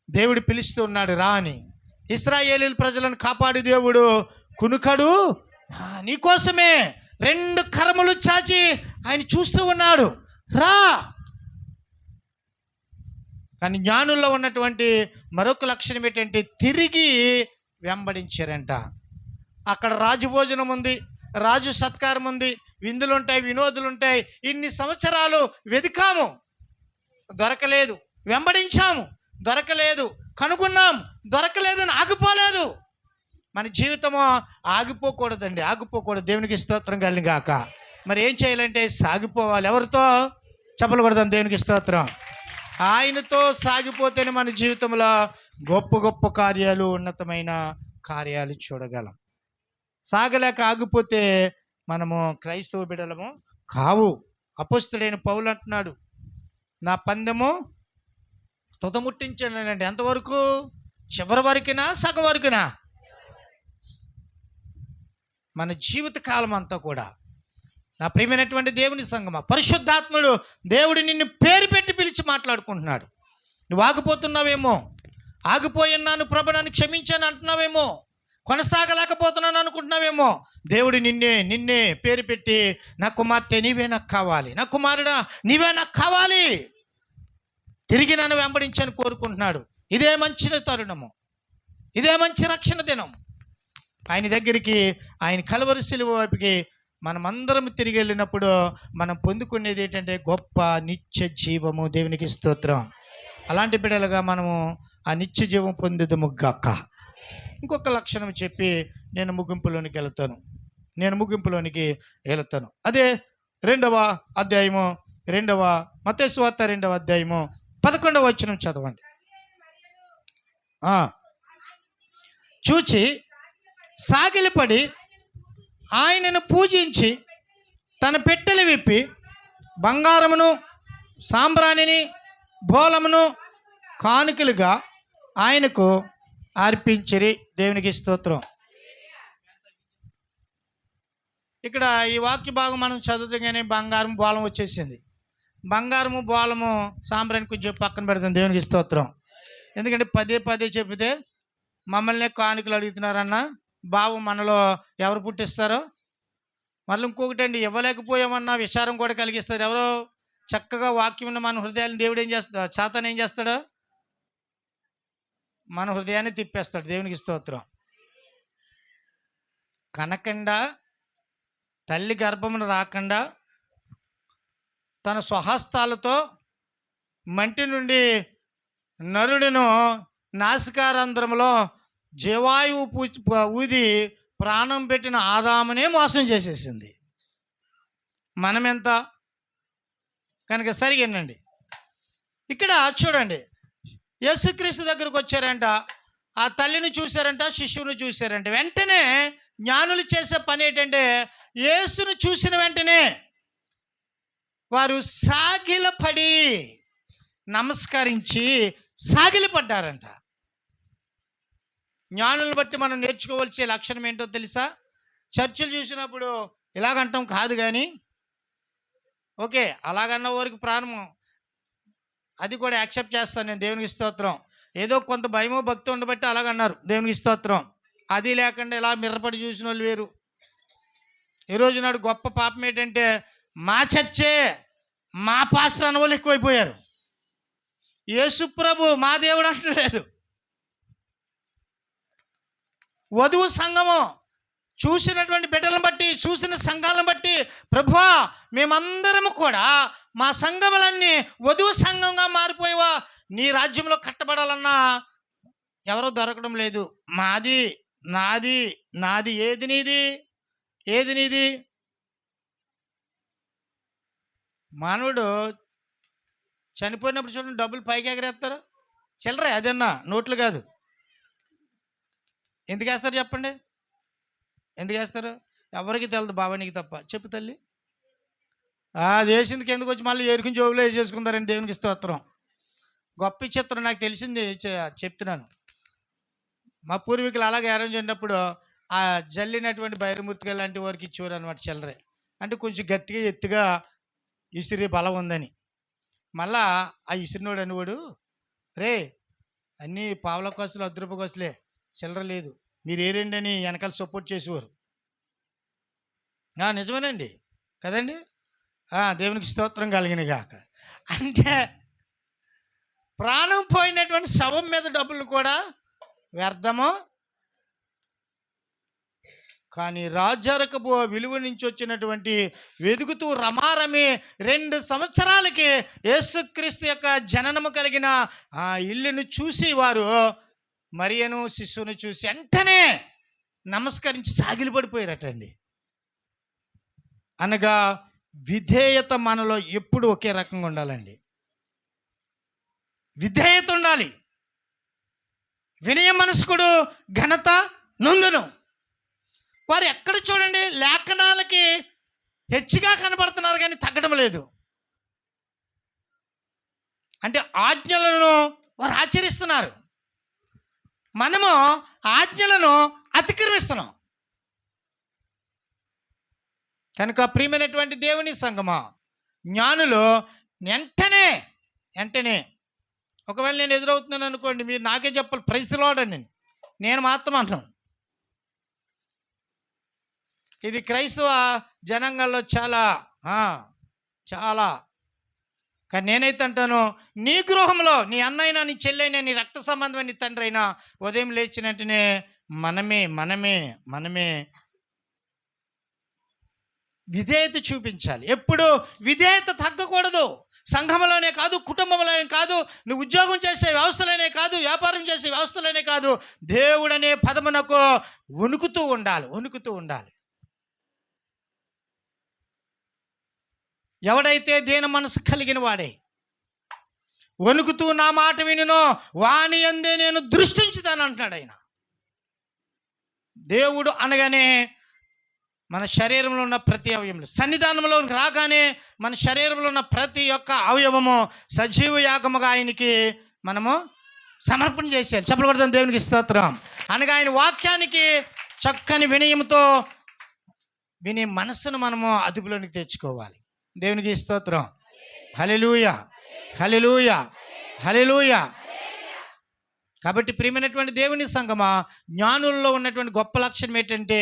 దేవుడు పిలుస్తూ ఉన్నాడు, రా అని. ఇశ్రాయేలీయుల ప్రజలను కాపాడి దేవుడు కునుకడు నీకోసమే 2 కరములు చాచి ఆయన చూస్తూ ఉన్నాడు, రా. కానీ జ్ఞానుల్లో ఉన్నటువంటి మరొక లక్షణం ఏంటంటే తిరిగి వెంబడించారంట. అక్కడ రాజు భోజనం ఉంది, రాజు సత్కారం ఉంది, విందులు ఉంటాయి, వినోదులు ఉంటాయి. ఇన్ని సంవత్సరాలు వెతికాము, దొరకలేదు. వెంబడించాము, దొరకలేదు. కనుగొన్నాం, దొరకలేదని ఆగిపోలేదు. మన జీవితము ఆగిపోకూడదండి, ఆగిపోకూడదు. దేవునికి స్తోత్రం కలిగిన గాక. మరి ఏం చేయాలంటే సాగిపోవాలి. ఎవరితో? చెప్పకూడదు. దేవునికి స్తోత్రం. ఆయనతో సాగిపోతేనే మన జీవితంలో గొప్ప గొప్ప కార్యాలు, ఉన్నతమైన కార్యాలు చూడగలం. సాగలేక ఆగిపోతే మనము క్రైస్తవ బిడ్డలము కావు. అపోస్తలుడైన పౌలు అంటున్నాడు, నా పందెము తుదముట్టించానండి. ఎంతవరకు? చివరి వరకునా, సగం వరకునా? మన జీవిత కాలం అంతా కూడా నా ప్రియమైనటువంటి దేవుని సంగమా, పరిశుద్ధాత్ముడు దేవుడు నిన్ను పేరు పెట్టి పిలిచి మాట్లాడుకుంటున్నాడు. నువ్వు ఆగిపోతున్నావేమో, ఆగిపోయినాను ప్రభు నన్ను క్షమించాను అంటున్నావేమో, కొనసాగలేకపోతున్నాను అనుకుంటున్నావేమో. దేవుడు నిన్నే పేరు పెట్టి, నా కుమార్తె నీవే నాకు కావాలి, నా కుమారుడా నీవే నాకు కావాలి, తిరిగి నన్ను వెంబడించని కోరుకుంటున్నాడు. ఇదే మంచి తరుణము, ఇదే మంచి రక్షణ దినం. ఆయన దగ్గరికి, ఆయన కలువరి సిలువ వైపుకి మనమందరం తిరిగి వెళ్ళినప్పుడు మనం పొందుకునేది ఏంటంటే గొప్ప నిత్య జీవము. దేవునికి స్తోత్రం. అలాంటి బిడ్డలుగా మనము ఆ నిత్య జీవం పొందుదము గాక. ఇంకొక లక్షణం చెప్పి నేను ముగింపులోనికి వెళతాను. అదే 2వ అధ్యాయము, మత్తయి సువార్త 2వ అధ్యాయము 11వ వచనం చదవండి. చూచి సాగిలపడి ఆయనను పూజించి తన పెట్టెలు విప్పి బంగారమును, సాంబ్రాణిని, బోళమును కానుకలుగా ఆయనకు అర్పించిరి. దేవునికి స్తోత్రం. ఇక్కడ ఈ వాక్య భాగం మనం చదువుతాగానే బంగారం, బోళం వచ్చేసింది. బంగారము, బోళము, సాంబ్రాణి కొంచెం పక్కన పెడతాం. దేవునికి స్తోత్రం. ఎందుకంటే పదే చెబితే మమ్మల్ని కానుకలు అడుగుతున్నారన్న భావం మనలో ఎవరు పుట్టిస్తారో. మళ్ళీ ఇంకొకటి అండి, ఇవ్వలేకపోయామన్నా విచారం కూడా కలిగిస్తారు. ఎవరో చక్కగా వాక్యం ఉన్న మన హృదయాన్ని దేవుడు ఏం చేస్తాడు? సాతాను ఏం చేస్తాడు? మన హృదయాన్ని తిప్పేస్తాడు. దేవునికి స్తోత్రం. కనకుండా, తల్లి గర్భమును రాకుండా తన స్వహస్తాలతో మంటి నుండి నరుడును నాసికారంధ్రములో జీవాయువు ఊది ప్రాణం పెట్టిన ఆదామునే మోసం చేసేసింది. మనమెంత కనుక సరిగేనండి. ఇక్కడ చూడండి, యేసుక్రీస్తు దగ్గరకు వచ్చారంట, ఆ తల్లిని చూశారంట, శిశువుని చూశారంట. వెంటనే జ్ఞానులు చేసే పని ఏంటంటే, యేసును చూసిన వెంటనే వారు సాగిలపడి నమస్కరించి సాగిలపడ్డారంట. జ్ఞానులను బట్టి మనం నేర్చుకోవాల్సే లక్షణం ఏంటో తెలుసా? చర్చిలు చూసినప్పుడు ఇలాగంటాం కాదు, కానీ ఓకే అలాగన్న వారికి ప్రాణం అది కూడా యాక్సెప్ట్ చేస్తాను నేను, దేవునికి స్తోత్రం. ఏదో కొంత భయమో భక్తి ఉండబట్టి అలాగన్నారు, దేవునికి స్తోత్రం. అది లేకుండా ఇలా మిర్రపడి చూసిన వాళ్ళు వేరు. ఈరోజు నాడు గొప్ప పాపం ఏంటంటే మా చర్చే మా పాస్టర్ అన్న వాళ్ళు ఎక్కువైపోయారు. యేసుప్రభు మా దేవుడు అంటలేదు. వధువు సంఘము చూసినటువంటి బిడ్డలను బట్టి, చూసిన సంఘాలను బట్టి, ప్రభువా మేమందరము కూడా మా సంఘములన్నీ వధువు సంఘంగా మారిపోయేవా, నీ రాజ్యంలో కట్టబడాలన్నా ఎవరో దొరకడం లేదు. మాది నాది నాది, ఏది నీది ఏది నీది? మానవుడు చనిపోయినప్పుడు చూడండి డబ్బులు పైకి ఎగరేస్తారు, చిల్లరే అదన్నా, నోట్లు కాదు. ఎందుకు వేస్తారు చెప్పండి? ఎందుకు వేస్తారు? ఎవరికి తెలదు, బాబానికి తప్ప. చెప్పు తల్లి. అది వేసిందికి ఎందుకు వచ్చి మళ్ళీ ఏరుకుని జోబులో వేసేసుకుంటారండి, దేవునికి స్తోత్రం. గొప్ప చిత్రం నాకు తెలిసింది చెప్తున్నాను. మా పూర్వీకులు అలాగే అరేంజ్ అయినప్పుడు ఆ జల్లినటువంటి బైరమూర్తిగా లాంటి వారికి ఇచ్చేవారు అనమాట చిల్లరే. అంటే కొంచెం గట్టిగా ఎత్తుగా ఇసిరి బలం ఉందని. మళ్ళా ఆ ఇసిరినోడు అనేవాడు, రే అన్నీ పావుల కోసలు 10 రూపాయల కోసలే, చిల్లర లేదు, మీరు ఏరేండి అని వెనకాల సపోర్ట్ చేసేవారు. నిజమేనండి కదండి. దేవునికి స్తోత్రం కలిగిన గాక. అంటే ప్రాణం పోయినటువంటి శవం మీద డబ్బులు కూడా వ్యర్థము. కానీ రాజరకపు విలువ నుంచి వచ్చినటువంటి వెదుగుతూ రమారమి 2 సంవత్సరాలకి యేసుక్రీస్తు యొక్క జననము కలిగిన ఆ ఇల్లును చూసి వారు మరియను శిశువును చూసి వెంటనే నమస్కరించి సాగిలిపడిపోయారటండి. అనగా విధేయత మనలో ఎప్పుడు ఒకే రకంగా ఉండాలండి. విధేయత ఉండాలి. వినయ మనస్కుడు ఘనత నొందును. వారు ఎక్కడ చూడండి లేఖనాలకి హెచ్చుగా కనబడుతున్నారు కానీ తగ్గడం లేదు. అంటే ఆజ్ఞలను వారు ఆచరిస్తున్నారు, మనము ఆజ్ఞలను అతిక్రమిస్తున్నాం. కనుక ప్రియమైనటువంటి దేవుని సంగమా, జ్ఞానులు వెంటనే ఒకవేళ నేను ఎదురవుతున్నాను అనుకోండి, మీరు నాకే చెప్పాలి ప్రైజ్ ది లార్డ్ అని. నేను మాత్రం అంటాను. ఇది క్రైస్తవ జనాంగాల్లో చాలా కానీ నేనైతే అంటాను, నీ గృహంలో నీ అన్నైనా నీ చెల్లైనా నీ రక్త సంబంధమైన నీ తండ్రి అయినా ఉదయం లేచిన వెంటనే మనమే విధేయత చూపించాలి. ఎప్పుడు విధేయత తగ్గకూడదు. సంఘంలోనే కాదు, కుటుంబంలోనే కాదు, నువ్వు ఉద్యోగం చేసే వ్యవస్థలోనే కాదు, వ్యాపారం చేసే వ్యవస్థలోనే కాదు, దేవుడనే పదమునకు వణుకుతూ ఉండాలి. ఎవడైతే దీన మనసు కలిగిన వాడే వణుకుతూ నా మాట వినునో వాని యందే నేను దృష్టించుతాను అంటున్నాడు ఆయన. దేవుడు అనగానే మన శరీరంలో ఉన్న ప్రతి అవయవము, సన్నిధానంలో రాగానే మన శరీరంలో ఉన్న ప్రతి ఒక్క అవయవము సజీవ యాగముగా ఆయనకి మనము సమర్పణ చేసేయాలి. చెప్పలు కొడతాం, దేవునికి స్తోత్రం. అనగా ఆయన వాక్యానికి చక్కని వినయంతో వినే మనస్సును మనము అదుపులోనికి తెచ్చుకోవాలి. దేవునికి స్తోత్రం. హల్లెలూయా, హల్లెలూయా, హల్లెలూయా. కాబట్టి ప్రియమైనటువంటి దేవుని సంగమా, జ్ఞానుల్లో ఉన్నటువంటి గొప్ప లక్షణం ఏంటంటే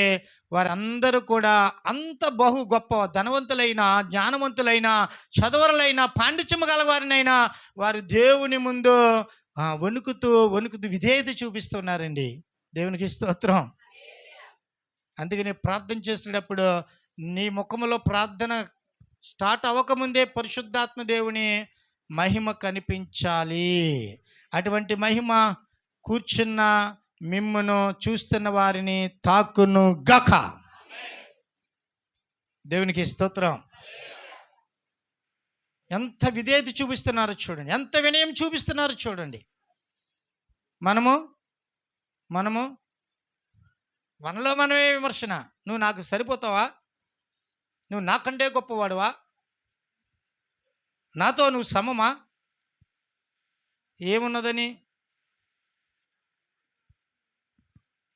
వారందరూ కూడా అంత బహు గొప్ప ధనవంతులైన, జ్ఞానవంతులైన, చదవరులైన, పాండిత్యము గలవారినైనా వారు దేవుని ముందు వణుకుతూ విధేయత చూపిస్తున్నారండి. దేవునికి స్తోత్రం. అందుకని ప్రార్థన చేసేటప్పుడు నీ ముఖములో ప్రార్థన స్టార్ట్ అవ్వకముందే పరిశుద్ధాత్మ దేవుని మహిమ కనిపించాలి. అటువంటి మహిమ కూర్చున్న మిమ్మును చూస్తున్న వారిని తాకును గక. దేవునికి స్తోత్రం. ఎంత విధేయత చూపిస్తున్నారో చూడండి, ఎంత వినయం చూపిస్తున్నారో చూడండి. మనము మనలో మనమే విమర్శన. నువ్వు నాకు సరిపోతావా? నువ్వు నాకంటే గొప్పవాడువా? నాతో నువ్వు సమమా? ఏమున్నదని?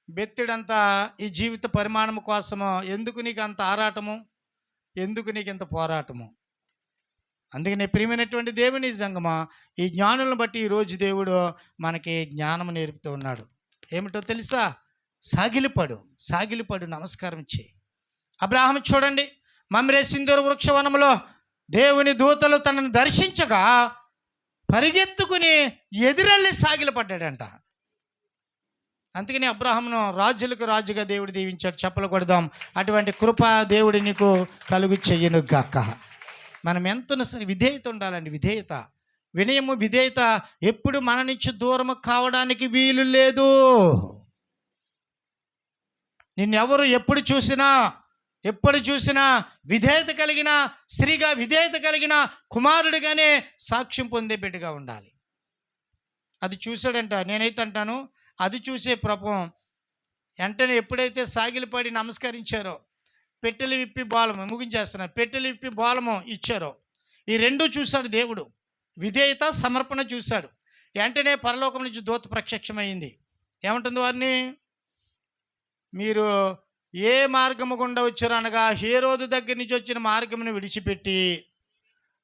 బెత్తిడంత ఈ జీవిత పరిమాణం కోసము ఎందుకు నీకు అంత ఆరాటము, ఎందుకు నీకు ఇంత పోరాటము? అందుకనే ప్రియమైనటువంటి దేవుని సంగమా, ఈ జ్ఞానులను బట్టి ఈరోజు దేవుడు మనకి జ్ఞానం నేర్పుతూ ఉన్నాడు. ఏమిటో తెలుసా? సాగిలిపడు నమస్కారం చేయి. అబ్రాహాము చూడండి, మమ్రే సింధూర వృక్షవనంలో దేవుని దూతలు తనను దర్శించగా పరిగెత్తుకుని ఎదురెళ్ళి సాగిలపడ్డాడంట. అందుకని అబ్రాహామును రాజులకు రాజుగా దేవుడు దీవించాడు. చెప్పలు కొడదాం. అటువంటి కృప దేవుడి నీకు కలుగు చెయ్యను గాక. మనం ఎంతన సరే విధేయత ఉండాలండి. వినయము విధేయత ఎప్పుడు మన నుంచి దూరం కావడానికి వీలు లేదు. నిన్నెవరు ఎప్పుడు చూసినా విధేయత కలిగిన స్త్రీగా, విధేయత కలిగిన కుమారుడిగానే సాక్ష్యం పొందే బిడ్డగా ఉండాలి. అది చూశాడంట. నేనైతే అంటాను, అది చూసే ప్రభావం వెంటనే ఎప్పుడైతే సాగిలిపడి నమస్కరించారో, పెట్టెలు విప్పి బోలము ముగించేస్తున్నారు, పెట్టెలు విప్పి బోలము ఇచ్చారో, ఈ రెండూ చూశాడు దేవుడు. విధేయత, సమర్పణ చూశాడు. వెంటనే పరలోకం నుంచి దూత ప్రత్యక్షమైంది. ఏమంటుంది వారిని? మీరు ఏ మార్గము గుండా వచ్చారు అనగా, హేరోదు దగ్గర నుంచి వచ్చిన మార్గమును విడిచిపెట్టి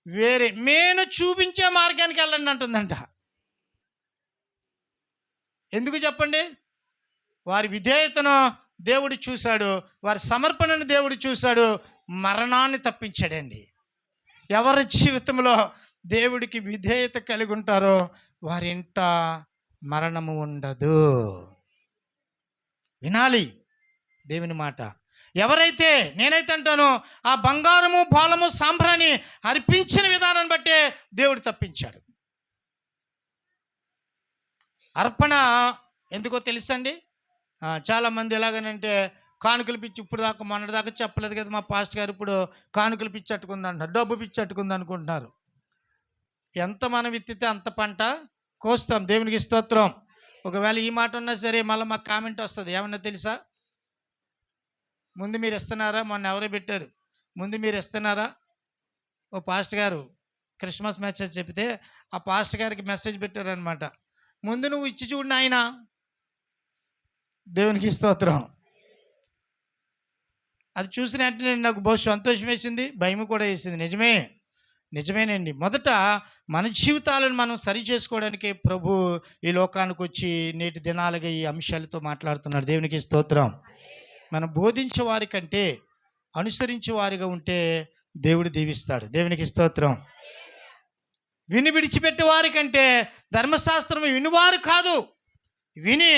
వేరే నేను చూపించే మార్గానికి వెళ్ళండి అంటుందంట. ఎందుకు చెప్పండి? వారి విధేయతను దేవుడు చూశాడు, వారి సమర్పణను దేవుడు చూశాడు, మరణాన్ని తప్పించాడండి. ఎవరి జీవితంలో దేవుడికి విధేయత కలిగి ఉంటారో వారి ఇంట మరణము ఉండదు. వినాలి దేవుని మాట. ఎవరైతే, నేనైతే అంటాను, ఆ బంగారము, బోళము, సాంబ్రాణి అర్పించిన విధానాన్ని బట్టే దేవుడు తప్పించాడు. అర్పణ ఎందుకో తెలుసండి? చాలామంది ఎలాగనంటే కానుకలు పిచ్చి, ఇప్పుడు దాకా మొన్నటిదాకా చెప్పలేదు కదా మా పాస్టర్ గారు, ఇప్పుడు కానుకలు పిచ్చి అట్టుకుంది అంటున్నారు, డబ్బు పిచ్చి అట్టుకుంది అనుకుంటున్నారు. ఎంత మనం విత్తితే అంత పంట కోస్తాం. దేవునికి స్తోత్రం. ఒకవేళ ఈ మాట ఉన్నా సరే మళ్ళీ మాకు కామెంట్ వస్తుంది. ఏమన్నా తెలుసా? ముందు మీరు ఇస్తున్నారా? మొన్న ఎవరో పెట్టారు, ముందు మీరు ఇస్తున్నారా? ఓ పాస్టర్ గారు క్రిస్మస్ మెసేజ్ చెప్తే ఆ పాస్టర్ గారికి మెసేజ్ పెట్టారనమాట, ముందు నువ్వు ఇచ్చి చూడు నాయన. దేవునికి స్తోత్రం. అది చూసిన వెంటనే నాకు బహు సంతోషం వేసింది, భయం కూడా వేసింది. నిజమేనండి. మొదట మన జీవితాలను మనం సరి చేసుకోవడానికి ప్రభు ఈ లోకానికి వచ్చి నేటి దినాలుగా ఈ అంశాలతో మాట్లాడుతున్నాడు. దేవునికి స్తోత్రం. మనం బోధించే వారి కంటే అనుసరించే వారిగా ఉంటే దేవుడు దీవిస్తాడు. దేవునికి స్తోత్రం. విని విడిచిపెట్టే వారి కంటే ధర్మశాస్త్రం వినివారు కాదు, విని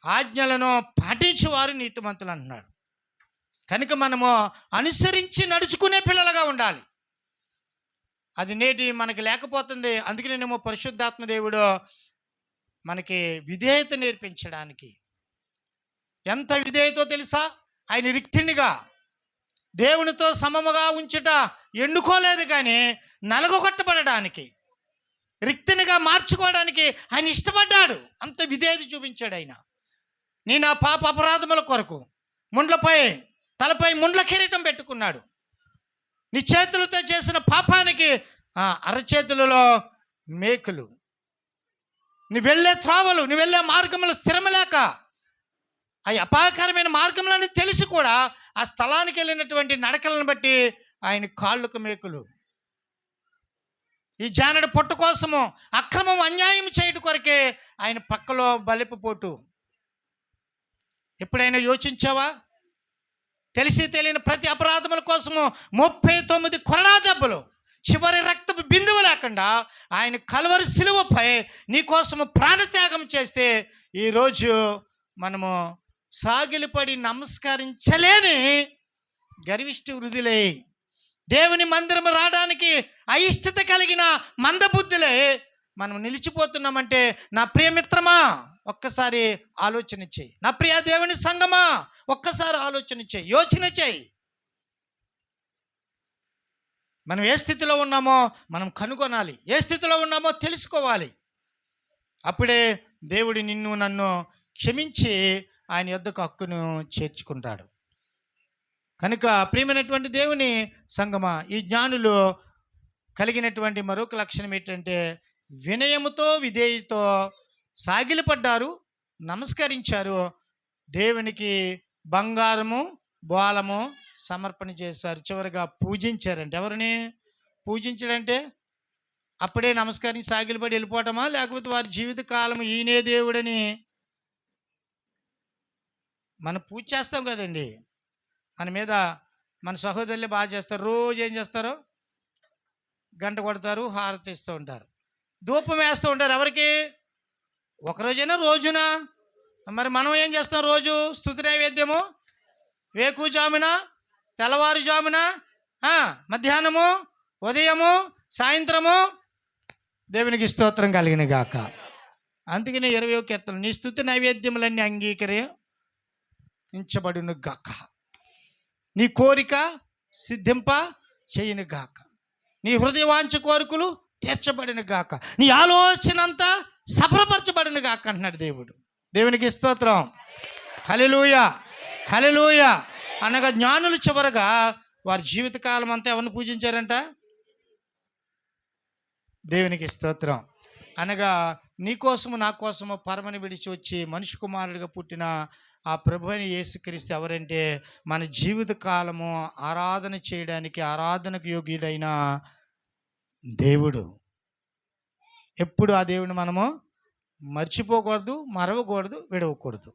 ఆజ్ఞలను పాటించేవారు నీతిమంతులు అంటున్నాడు. కనుక మనము అనుసరించి నడుచుకునే పిల్లలుగా ఉండాలి. అది నేటి మనకి లేకపోతుంది. అందుకనేమో పరిశుద్ధాత్మ దేవుడు మనకి విధేయత నేర్పించడానికి. ఎంత విధేయతో తెలుసా? ఆయన రిక్తినిగా దేవునితో సమముగా ఉంచుట ఎన్నుకోలేదు, కానీ నలగొట్టబడడానికి, రిక్తినిగా మార్చుకోవడానికి ఆయన ఇష్టపడ్డాడు. అంత విధేయత చూపించాడు ఆయన. నీ నా పాప అపరాధముల కొరకు తలపై ముండ్ల కిరీటం పెట్టుకున్నాడు. నీ చేతులతో చేసిన పాపానికి అరచేతులలో మేకులు. నువ్వు వెళ్ళే త్రోవలు, నువ్వు వెళ్ళే మార్గములు స్థిరమలేక అవి అపాయకరమైన మార్గములని తెలిసి కూడా ఆ స్థలానికి వెళ్ళినటువంటి నడకలను బట్టి ఆయన కాళ్ళకు మేకులు. ఈ జానడు పొట్టు కోసము అక్రమం, అన్యాయం చేయడం కొరకే ఆయన పక్కలో బలిపు పోటు. ఎప్పుడైనా యోచించావా? తెలిసి తెలియని ప్రతి అపరాధముల కోసము 39 కొరడా దెబ్బలు, చివరి రక్తపు బిందువు లేకుండా ఆయన కల్వరి సిలువపై నీ కోసము ప్రాణత్యాగం చేస్తే ఈరోజు మనము సాగిలిపడి నమస్కరించలేని గర్విష్టి వృద్ధులే, దేవుని మందిరం రావడానికి అయిష్టత కలిగిన మందబుద్ధులే మనం నిలిచిపోతున్నామంటే, నా ప్రియమిత్రమా ఒక్కసారి ఆలోచన చేయి. నా ప్రియ దేవుని సంగమా ఒక్కసారి ఆలోచన చేయి, యోచన చేయి. మనం ఏ స్థితిలో ఉన్నామో మనం కనుగొనాలి, ఏ స్థితిలో ఉన్నామో తెలుసుకోవాలి. అప్పుడే దేవుడు నిన్ను నన్ను క్షమించి ఆయన యొద్దకు హక్కును చేర్చుకుంటాడు. కనుక ప్రియమైనటువంటి దేవుని సంగమా, ఈ జ్ఞానులు కలిగినటువంటి మరొక లక్షణం ఏంటంటే వినయముతో విధేయతో సాగిలపడ్డారు, నమస్కరించారు, దేవునికి బంగారము బోళము సమర్పణ చేశారు. చివరిగా పూజించారంటే ఎవరిని పూజించాడంటే అప్పుడే నమస్కరించి సాగిలపడి వెళ్ళిపోవటమా, లేకపోతే వారి జీవిత కాలం ఈయనే దేవుడని మనం పూజ చేస్తాం కదండి. మన మీద మన సహోదరులే బాగా చేస్తారు. రోజు ఏం చేస్తారు, గంట కొడతారు, హారతి ఇస్తూ ఉంటారు, ధూపం వేస్తూ ఉంటారు. ఎవరికి? ఒకరోజైనా రోజునా? మరి మనం ఏం చేస్తాం? రోజు స్తుతి నైవేద్యము వేకుజామున, తెల్లవారుజామున, మధ్యాహ్నము, ఉదయము, సాయంత్రము దేవునికి స్తోత్రం కలిగిన గాక. అందుకనే 20వ కీర్తన, నీ స్తుతి నైవేద్యములన్నీ అంగీకరించబడును గాక, నీ కోరిక సిద్ధింప చేయను గాక, నీ హృదయవాంఛ కోరికలు తీర్చబడిన గాక, నీ ఆలోచన అంతా సఫలపరచబడిన గాక అంటున్నాడు దేవుడు. దేవునికి స్తోత్రం. హల్లెలూయా హల్లెలూయా. అనగా జ్ఞానులు చివరగా వారి జీవితకాలం అంతా ఎవరిని పూజించారంట? దేవునికి స్తోత్రం. అనగా నీ కోసము నా కోసము పరమని విడిచి వచ్చి మనిషి కుమారుడిగా పుట్టిన ఆ ప్రభు అయిన యేసుక్రీస్తు ఎవరంటే మన జీవిత కాలము ఆరాధన చేయడానికి ఆరాధనకు యోగ్యుడైన దేవుడు. ఎప్పుడు ఆ దేవుని మనము మర్చిపోకూడదు, మరవకూడదు, విడవకూడదు.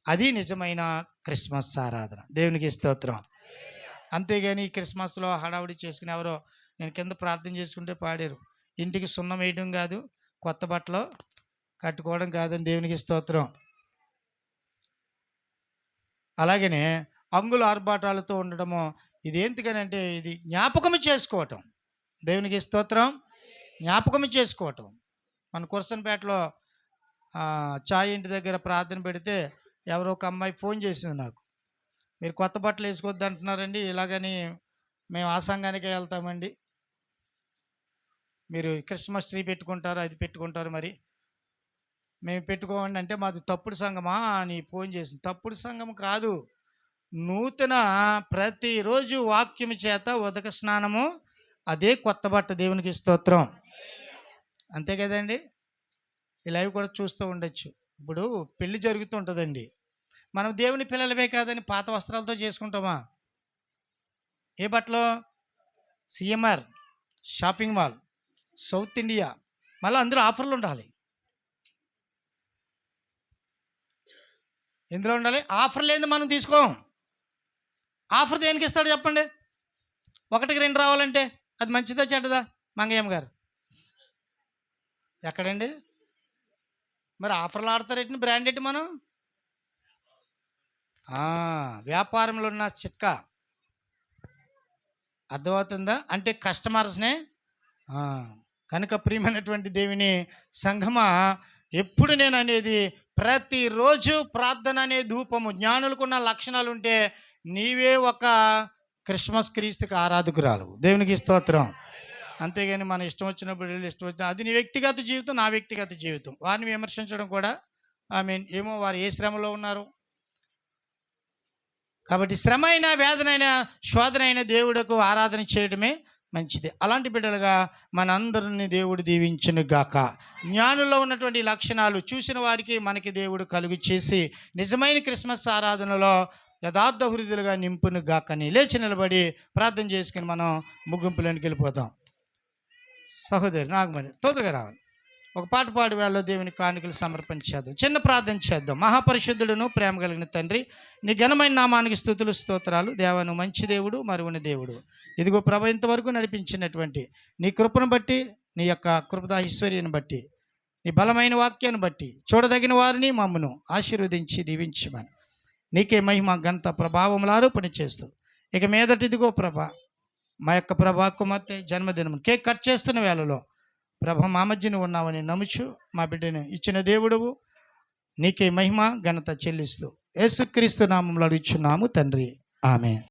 అది నిజమైన క్రిస్మస్ ఆరాధన. దేవునికి స్తోత్రం. అంతేగాని ఈ క్రిస్మస్లో హడావుడి చేసుకుని ఎవరో నేను కింద ప్రార్థన చేసుకుంటే పాడారు, ఇంటికి సున్నం వేయడం కాదు, కొత్త బట్టలు కట్టుకోవడం కాదని దేవునికి స్తోత్రం. అలాగనే అంగుల ఆర్భాటాలతో ఉండడము ఇది ఎందుకనంటే ఇది జ్ఞాపకం చేసుకోవటం. దేవునికి స్తోత్రం. జ్ఞాపకం చేసుకోవటం. మన కుర్సన్పేటలో చాయ్ ఇంటి దగ్గర ప్రార్థన పెడితే ఎవరో ఒక అమ్మాయి ఫోన్ చేసింది నాకు, మీరు కొత్త బట్టలు వేసుకోవద్దు అంటున్నారండి, ఇలాగని మేము ఆ సంఘానికే వెళ్తామండి, మీరు క్రిస్మస్ ట్రీ పెట్టుకుంటారు, అది పెట్టుకుంటారు, మరి మేము పెట్టుకోమండి అంటే మాది తప్పుడు సంఘమా అని ఫోన్ చేసింది. తప్పుడు సంఘం కాదు, నూతన ప్రతిరోజు వాక్యం చేత ఉదక స్నానము, అదే కొత్త బట్ట. దేవునికి స్తోత్రం. అంతే కదండి. ఈ లైవ్ కూడా చూస్తూ ఉండొచ్చు. ఇప్పుడు పెళ్లి జరుగుతూ ఉంటుందండి, మనం దేవుని పిల్లలమే కాదని పాత వస్త్రాలతో చేసుకుంటామా? ఏ బట్టలో? CMR, shopping mall, South India, మళ్ళీ అందులో ఆఫర్లు ఉండాలి. ఎందులో ఉండాలి? ఆఫర్ లేదు మనం తీసుకోం. ఆఫర్ దేనికి ఇస్తాడు చెప్పండి? 1కి 2 రావాలంటే అది మంచిదా చెడ్డదా? మంగయ్యమ్మ గారు ఎక్కడండి? మరి ఆఫర్లు ఆడతారేంటి? బ్రాండ్ ఏంటి? మనం వ్యాపారంలో ఉన్న చిట్కా అర్థమవుతుందా? అంటే కస్టమర్స్నే. కనుక ప్రియమైనటువంటి దేవుని సంఘమా, ఎప్పుడు నేను అనేది ప్రతిరోజు ప్రార్థన అనే ధూపము. జ్ఞానులకున్న లక్షణాలు ఉంటే నీవే ఒక క్రిస్మస్ క్రీస్తుకి ఆరాధకురాలు. దేవునికి స్తోత్రం. అంతేగాని మన ఇష్టం వచ్చినప్పుడు ఇష్టం వచ్చిన అది నీ వ్యక్తిగత జీవితం, నా వ్యక్తిగత జీవితం. వారిని విమర్శించడం కూడా ఏమో వారు ఏ శ్రమలో ఉన్నారు కాబట్టి శ్రమ అయినా వేదన అయినా శోధన అయిన దేవుడికి ఆరాధన చేయడమే మంచిది. అలాంటి బిడ్డలుగా మనందరిని దేవుడు దీవించును గాక. జ్ఞానుల్లో ఉన్నటువంటి లక్షణాలు చూసిన వారికి మనకి దేవుడు కలుగు చేసి నిజమైన క్రిస్మస్ ఆరాధనలో యథార్థ హృదయులుగా నింపును గాకని లేచి నిలబడి ప్రార్థన చేసుకుని మనం ముగింపులోనికి వెళ్ళిపోతాం. సహోదరి నాగమణి తొందరగా రావాలి. ఒక పాట పాడి వేళలో దేవుని కానుకలు సమర్పించేద్దాం. చిన్న ప్రార్థన చేద్దాం. మహాపరిశుద్ధుడును ప్రేమ కలిగిన తండ్రి, నీ ఘనమైన నామానికి స్తుతులు స్తోత్రాలు. దేవను మంచి దేవుడు, మరువని దేవుడు. ఇదిగో ప్రభు ఇంతవరకు నడిపించినటువంటి నీ కృపను బట్టి, నీ యొక్క కృపద ఐశ్వర్యాన్ని బట్టి, నీ బలమైన వాక్యాన్ని బట్టి చూడదగిన వారిని మమ్మను ఆశీర్వదించి దీవించమని నీకే మహిమ ఘనత ప్రభావములు ఆరోపణ చేస్తూ ఇక మీదటి ఇదిగో ప్రభ మా యొక్క ప్రభా కుమార్తె జన్మదినం కేక్ కట్ చేస్తున్న వేళలో ప్రభ మా మధ్యన ఉన్నావని నమ్ముచు మా బిడ్డను ఇచ్చిన దేవుడవు నీకే మహిమ ఘనత చెల్లిస్తూ యేసుక్రీస్తు నామములో అడుగుచున్నాము తండ్రి. ఆమేన్.